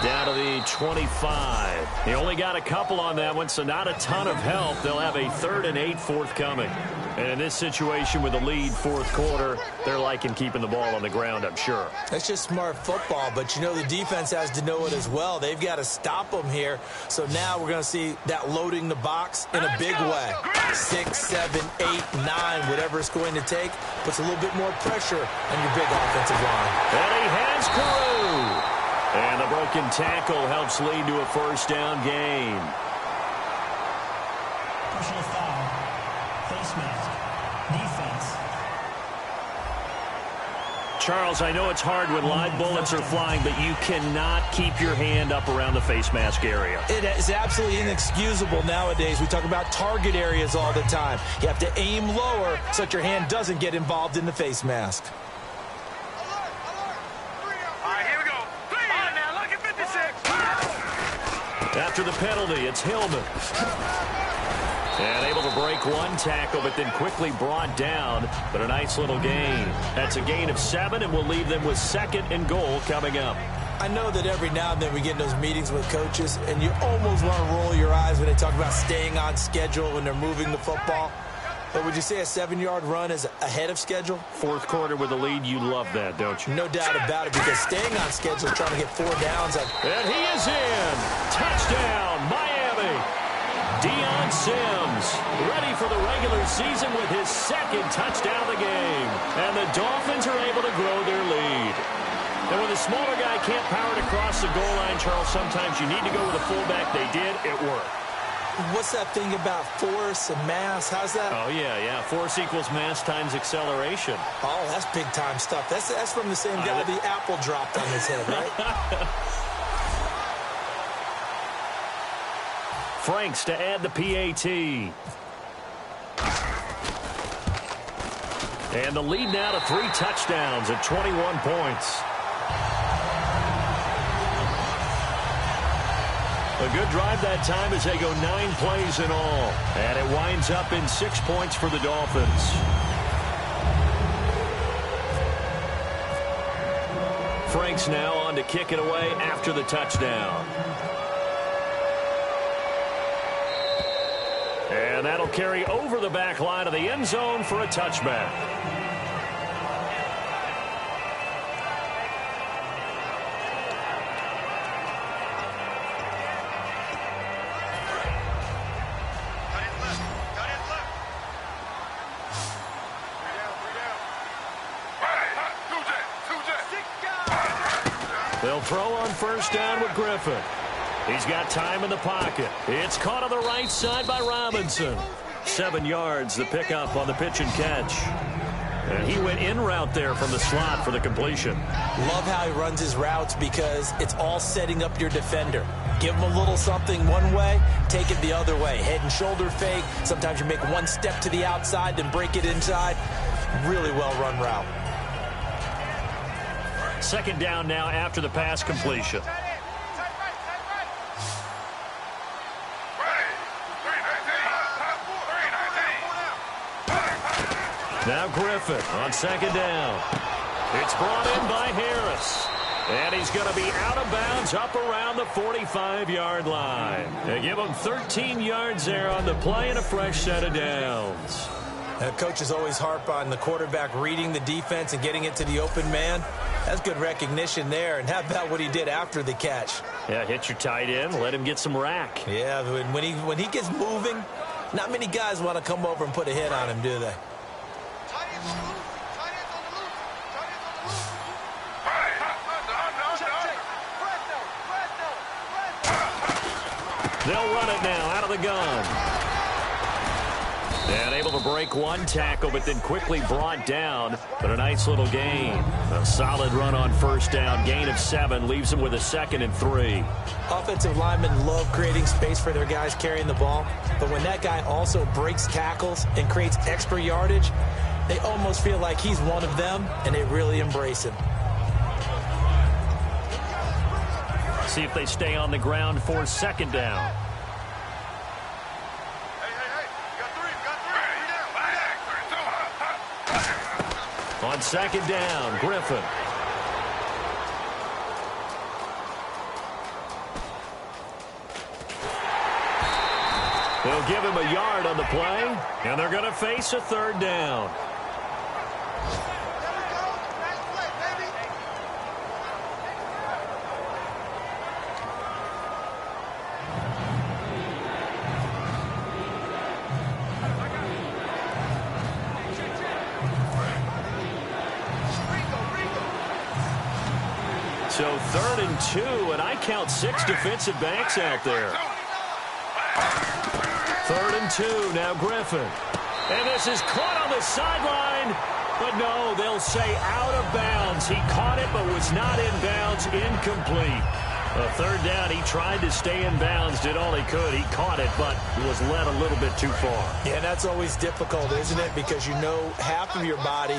Down to the 25. He only got a couple on that one, so not a ton of help. They'll have a 3rd and 8 forthcoming. And in this situation with the lead fourth quarter, they're liking keeping the ball on the ground, I'm sure. That's just smart football, but you know the defense has to know it as well. They've got to stop them here. So now we're going to see that loading the box in a big way. 6, 7, 8, 9, whatever it's going to take, puts a little bit more pressure on your big offensive line. And he has Carew. And the broken tackle helps lead to a first down gain. Personal foul. Face mask. Defense. Charles, I know it's hard when live bullets are flying, but you cannot keep your hand up around the face mask area. It is absolutely inexcusable nowadays. We talk about target areas all the time. You have to aim lower so that your hand doesn't get involved in the face mask. After the penalty, it's Hillman. And able to break one tackle, but then quickly brought down. But a nice little gain. That's a gain of 7, and we'll leave them with 2nd and goal coming up. I know that every now and then we get in those meetings with coaches, and you almost want to roll your eyes when they talk about staying on schedule when they're moving the football. But would you say a 7-yard run is ahead of schedule? Fourth quarter with a lead, you love that, don't you? No doubt about it, because staying on schedule, trying to get 4 downs. And he is in. Touchdown, Miami. Deion Sims ready for the regular season with his 2nd touchdown of the game. And the Dolphins are able to grow their lead. And when the smaller guy can't power it across the goal line, Charles, sometimes you need to go with a fullback. They did. It worked. What's that thing about force and mass? How's that? Oh, yeah. Force equals mass times acceleration. Oh, that's big-time stuff. That's from the same guy the apple dropped on his head, right? Franks to add the PAT. And the lead now to 3 touchdowns at 21 points. A good drive that time as they go 9 plays in all. And it winds up in 6 points for the Dolphins. Franks now on to kick it away after the touchdown. And that'll carry over the back line of the end zone for a touchback. They'll throw on first down with Griffin. He's got time in the pocket. It's caught on the right side by Robinson. 7 yards, the pickup on the pitch and catch. And he went in route there from the slot for the completion. Love how he runs his routes because it's all setting up your defender. Give him a little something one way, take it the other way. Head and shoulder fake. Sometimes you make one step to the outside, then break it inside. Really well run route. Second down now after the pass completion. Now Griffin on second down. It's brought in by Harris. And he's going to be out of bounds up around the 45-yard line. They give him 13 yards there on the play and a fresh set of downs. Coaches always harp on the quarterback reading the defense and getting it to the open man. That's good recognition there. And how about what he did after the catch? Yeah, hit your tight end, let him get some rack. Yeah, when he gets moving, not many guys want to come over and put a hit on him, do they? They'll run it now out of the gun. And able to break one tackle, but then quickly brought down. But a nice little gain. A solid run on first down. Gain of 7 leaves them with a 2nd and 3. Offensive linemen love creating space for their guys carrying the ball. But when that guy also breaks tackles and creates extra yardage, they almost feel like he's one of them, and they really embrace him. See if they stay on the ground for second down. On second down, Griffin. They'll give him a yard on the play, and they're going to face a third down. So 3rd and 2, and I count 6 defensive backs out there. 3rd and 2, now Griffin. And this is caught on the sideline, but no, they'll say out of bounds. He caught it, but was not in bounds, incomplete. A third down, he tried to stay in bounds, did all he could. He caught it, but was led a little bit too far. Yeah, that's always difficult, isn't it? Because you know half of your body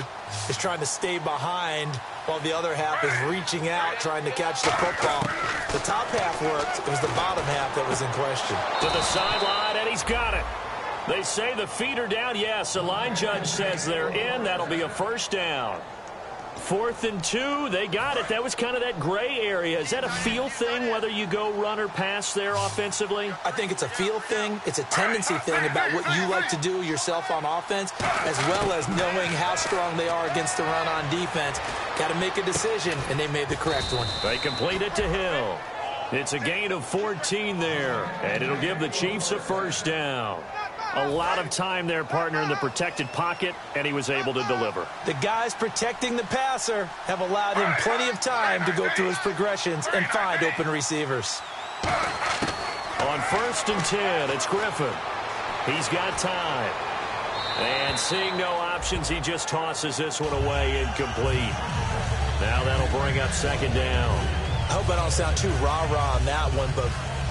is trying to stay behind while the other half is reaching out, trying to catch the football. The top half worked. It was the bottom half that was in question. To the sideline, and he's got it. They say the feet are down. Yes, the line judge says they're in. That'll be a first down. 4th and 2, they got it. That was kind of that gray area. Is that a feel thing, whether you go run or pass there offensively? I think it's a feel thing. It's a tendency thing about what you like to do yourself on offense, as well as knowing how strong they are against the run on defense. Got to make a decision, and they made the correct one. They complete it to Hill. It's a gain of 14 there, and it'll give the Chiefs a first down. A lot of time there, partner, in the protected pocket, and he was able to deliver. The guys protecting the passer have allowed him plenty of time to go through his progressions and find open receivers. On 1st and 10, it's Griffin. He's got time. And seeing no options, he just tosses this one away, incomplete. Now that'll bring up second down. I hope I don't sound too rah-rah on that one, but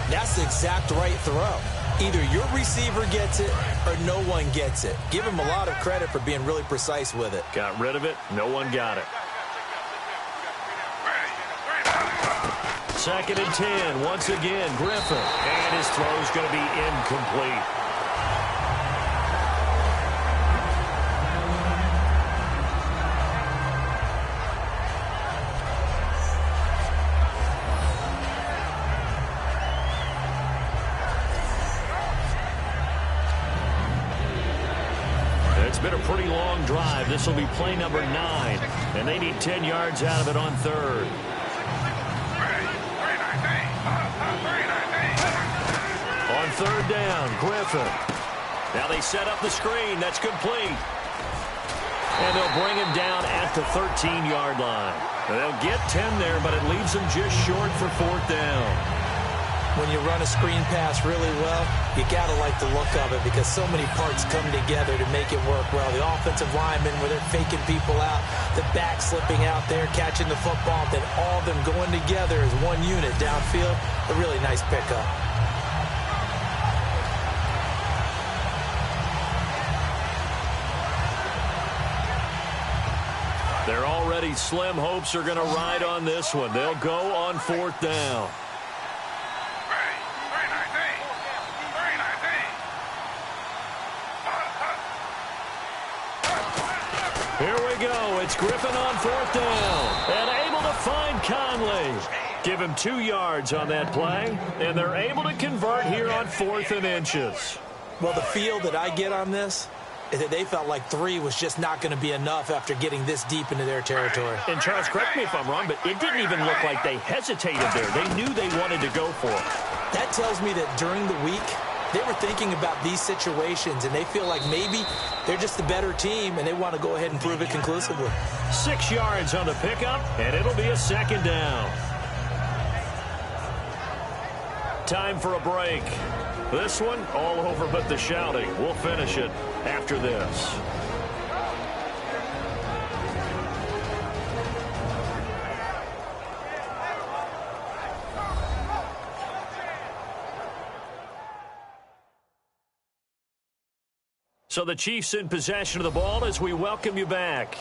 that's the exact right throw. Either your receiver gets it or no one gets it. Give him a lot of credit for being really precise with it. Got rid of it. No one got it. 2nd and 10. Once again, Griffin. And his throw's going to be incomplete. It's been a pretty long drive. This will be play number 9, and they need 10 yards out of it on 3rd. On 3rd down, Griffin. Now they set up the screen. That's complete. And they'll bring him down at the 13-yard line. They'll get 10 there, but it leaves them just short for 4th down. When you run a screen pass really well, you got to like the look of it because so many parts come together to make it work well. The offensive linemen, where they're faking people out, the back slipping out there, catching the football, then all of them going together as one unit downfield. A really nice pickup. Their already slim hopes are going to ride on this one. They'll go on 4th down. Here we go. It's Griffin on 4th down. And able to find Conley. Give him 2 yards on that play. And they're able to convert here on 4th and inches. Well, the feel that I get on this is that they felt like 3 was just not going to be enough after getting this deep into their territory. And Charles, correct me if I'm wrong, but it didn't even look like they hesitated there. They knew they wanted to go for it. That tells me that during the week, they were thinking about these situations, and they feel like maybe they're just the better team, and they want to go ahead and prove it conclusively. 6 yards on the pickup, and it'll be a 2nd down. Time for a break. This one, all over but the shouting. We'll finish it after this. So the Chiefs in possession of the ball as we welcome you back.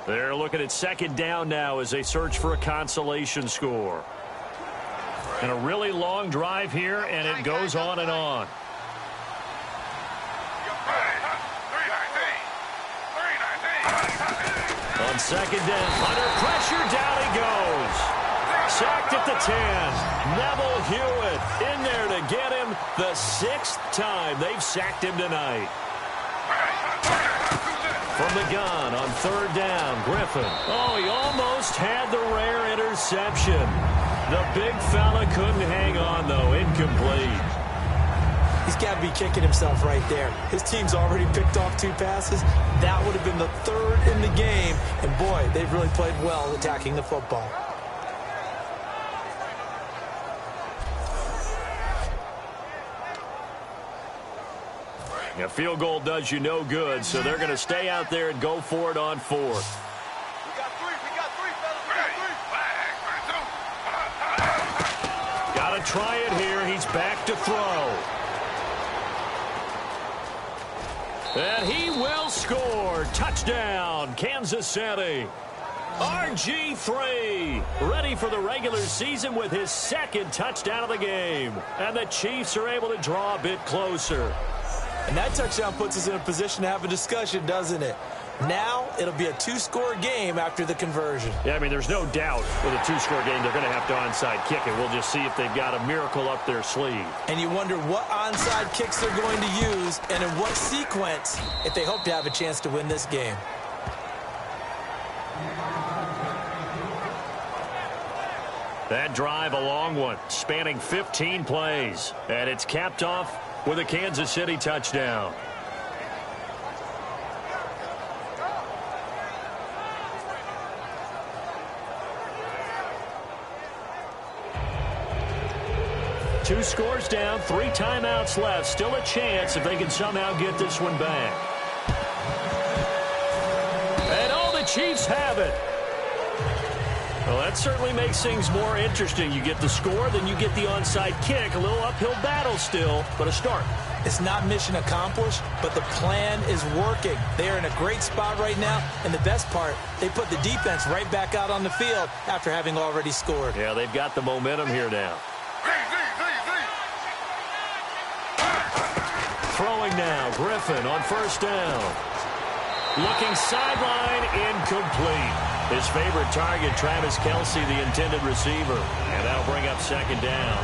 They're looking at 2nd down now as they search for a consolation score. And a really long drive here, and it goes on and on. On 2nd down, under pressure, down he goes. Sacked at the 10. Neville Hewitt in there to get him the 6th time they've sacked him tonight. From the gun on 3rd down, Griffin. Oh, he almost had the rare interception. The big fella couldn't hang on, though. Incomplete. He's got to be kicking himself right there. His team's already picked off 2 passes. That would have been the 3rd in the game. And, boy, they've really played well attacking the football. A field goal does you no good, so they're going to stay out there and go for it on 4th. We got 3, fellas. We got 3. Got to try it here. He's back to throw. And he will score. Touchdown, Kansas City. RG3 ready for the regular season with his 2nd touchdown of the game. And the Chiefs are able to draw a bit closer. And that touchdown puts us in a position to have a discussion, doesn't it? Now it'll be a 2-score game after the conversion. Yeah, I mean, there's no doubt with a 2-score game they're going to have to onside kick it. We'll just see if they've got a miracle up their sleeve. And you wonder what onside kicks they're going to use and in what sequence if they hope to have a chance to win this game. That drive, a long one, spanning 15 plays. And it's capped off with a Kansas City touchdown. Two scores down, 3 timeouts left. Still a chance if they can somehow get this one back. And all the Chiefs have it. Well, that certainly makes things more interesting. You get the score, then you get the onside kick. A little uphill battle still, but a start. It's not mission accomplished, but the plan is working. They're in a great spot right now, and the best part, they put the defense right back out on the field after having already scored. Yeah, they've got the momentum here now. Throwing now, Griffin on first down. Looking sideline, incomplete. His favorite target, Travis Kelce, the intended receiver. And that'll bring up second down.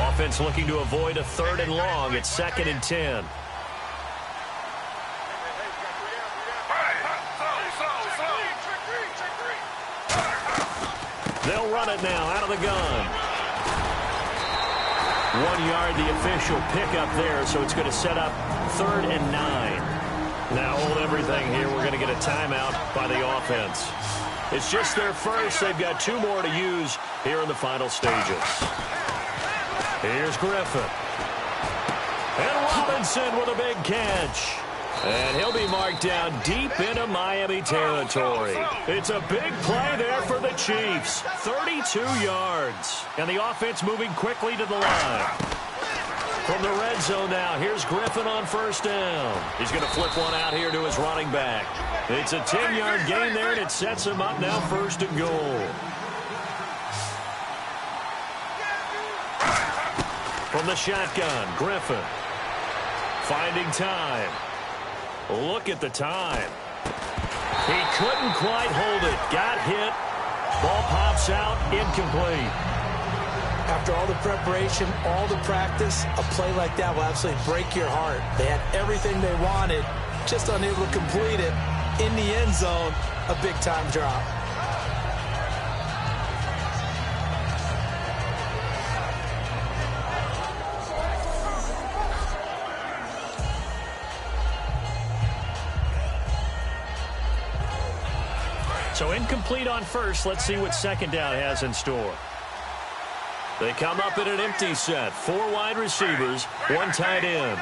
Offense looking to avoid a 3rd and long. It's 2nd and 10. They'll run it now out of the gun. 1 yard, the official pickup there, so it's going to set up 3rd and 9. Now hold everything here. We're going to get a timeout by the offense. It's just their first. They've got 2 more to use here in the final stages. Here's Griffin. And Robinson with a big catch. And he'll be marked down deep into Miami territory. It's a big play there for the Chiefs. 32 yards. And the offense moving quickly to the line. From the red zone now, here's Griffin on first down. He's going to flip one out here to his running back. It's a 10-yard gain there, and it sets him up now 1st and goal. From the shotgun, Griffin. Finding time. Look at the time. He couldn't quite hold it. Got hit. Ball pops out. Incomplete. After all the preparation, all the practice, a play like that will absolutely break your heart. They had everything they wanted, just unable to complete it. In the end zone, a big-time drop. So incomplete on first. Let's see what second down has in store. They come up in an empty set. 4 wide receivers, 1 tight end.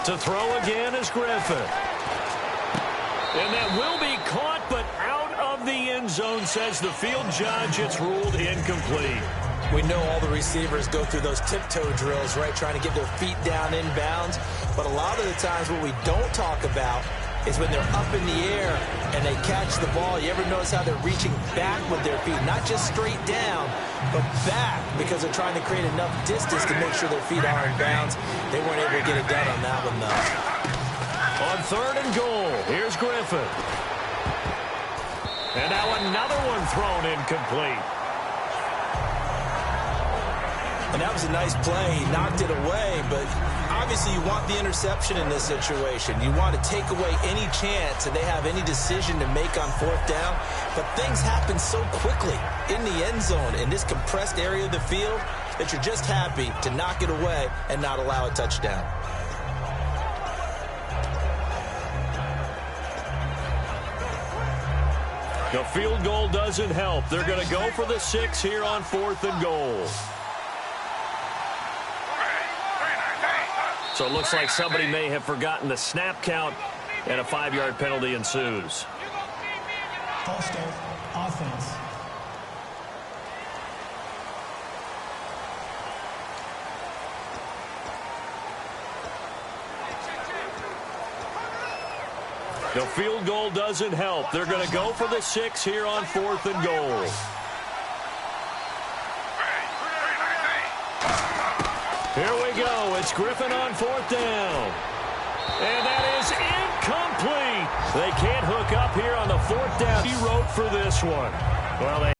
To throw again is Griffin. And that will be caught, but out of the end zone, says the field judge. It's ruled incomplete. We know all the receivers go through those tiptoe drills, right, trying to get their feet down inbounds. But a lot of the times what we don't talk about is when they're up in the air and they catch the ball. You ever notice how they're reaching back with their feet? Not just straight down, but back, because they're trying to create enough distance to make sure their feet are in bounds. They weren't able to get it done on that one, though. On 3rd and goal, here's Griffin. And now another one thrown incomplete. And that was a nice play. He knocked it away, but obviously you want the interception in this situation. You want to take away any chance that they have any decision to make on 4th down. But things happen so quickly in the end zone in this compressed area of the field that you're just happy to knock it away and not allow a touchdown. The field goal doesn't help. They're going to go for the 6 here on 4th and goal. So it looks like somebody may have forgotten the snap count, and a 5-yard penalty ensues. False start, offense. The field goal doesn't help. They're going to go for the 6 here on 4th and goal. Here we go. It's Griffin on 4th down. And that is incomplete. They can't hook up here on the 4th down. He wrote for this one. Well, they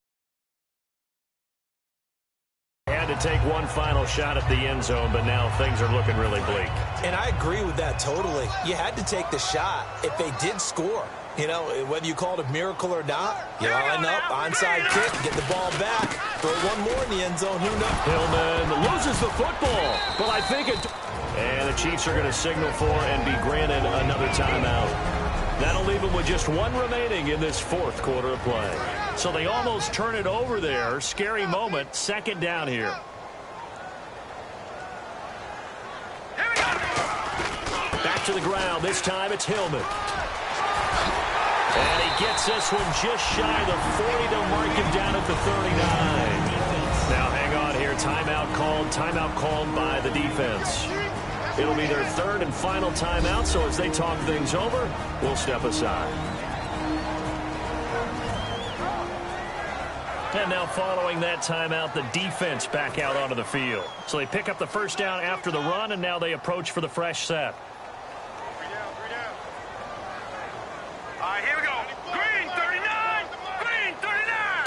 had to take one final shot at the end zone, but now things are looking really bleak. And I agree with that totally. You had to take the shot if they did score. You know, whether you call it a miracle or not, you line up, onside kick, get the ball back, throw one more in the end zone, who knows? Hillman loses the football, but I think it... And the Chiefs are going to signal for and be granted another timeout. That'll leave them with just 1 remaining in this 4th quarter of play. So they almost turn it over there. Scary moment. 2nd down here. Back to the ground. This time it's Hillman. And he gets this one just shy of the 40. They'll mark him down at the 39. Now hang on here. Timeout called by the defense. It'll be their third and final timeout, so as they talk things over, we'll step aside. And now following that timeout, the defense back out onto the field. So they pick up the first down after the run, and now they approach for the fresh set. 3 down. All right, here we go. Green, 39. Green, 39.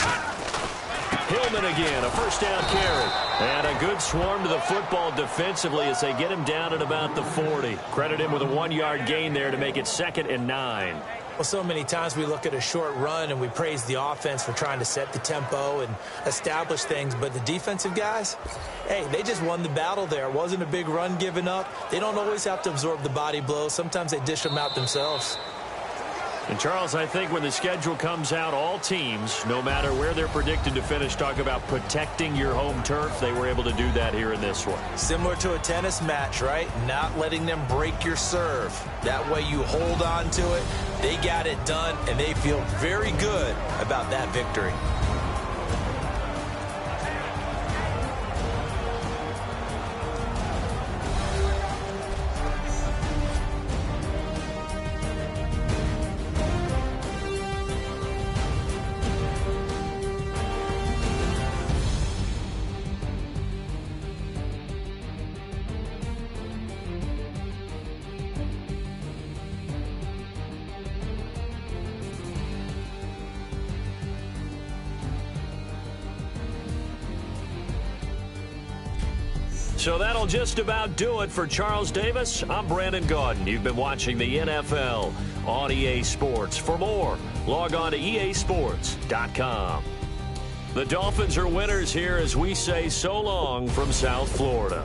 Hillman again, a first down carry. And a good swarm to the football defensively as they get him down at about the 40. Credit him with a 1-yard gain there to make it 2nd and 9. Well, so many times we look at a short run and we praise the offense for trying to set the tempo and establish things, but the defensive guys, hey, they just won the battle there. It wasn't a big run given up. They don't always have to absorb the body blows. Sometimes they dish them out themselves. And, Charles, I think when the schedule comes out, all teams, no matter where they're predicted to finish, talk about protecting your home turf. They were able to do that here in this one. Similar to a tennis match, right? Not letting them break your serve. That way you hold on to it. They got it done, and they feel very good about that victory. So that'll just about do it for Charles Davis. I'm Brandon Gaudin. You've been watching the NFL on EA Sports. For more, log on to easports.com. The Dolphins are winners here as we say so long from South Florida.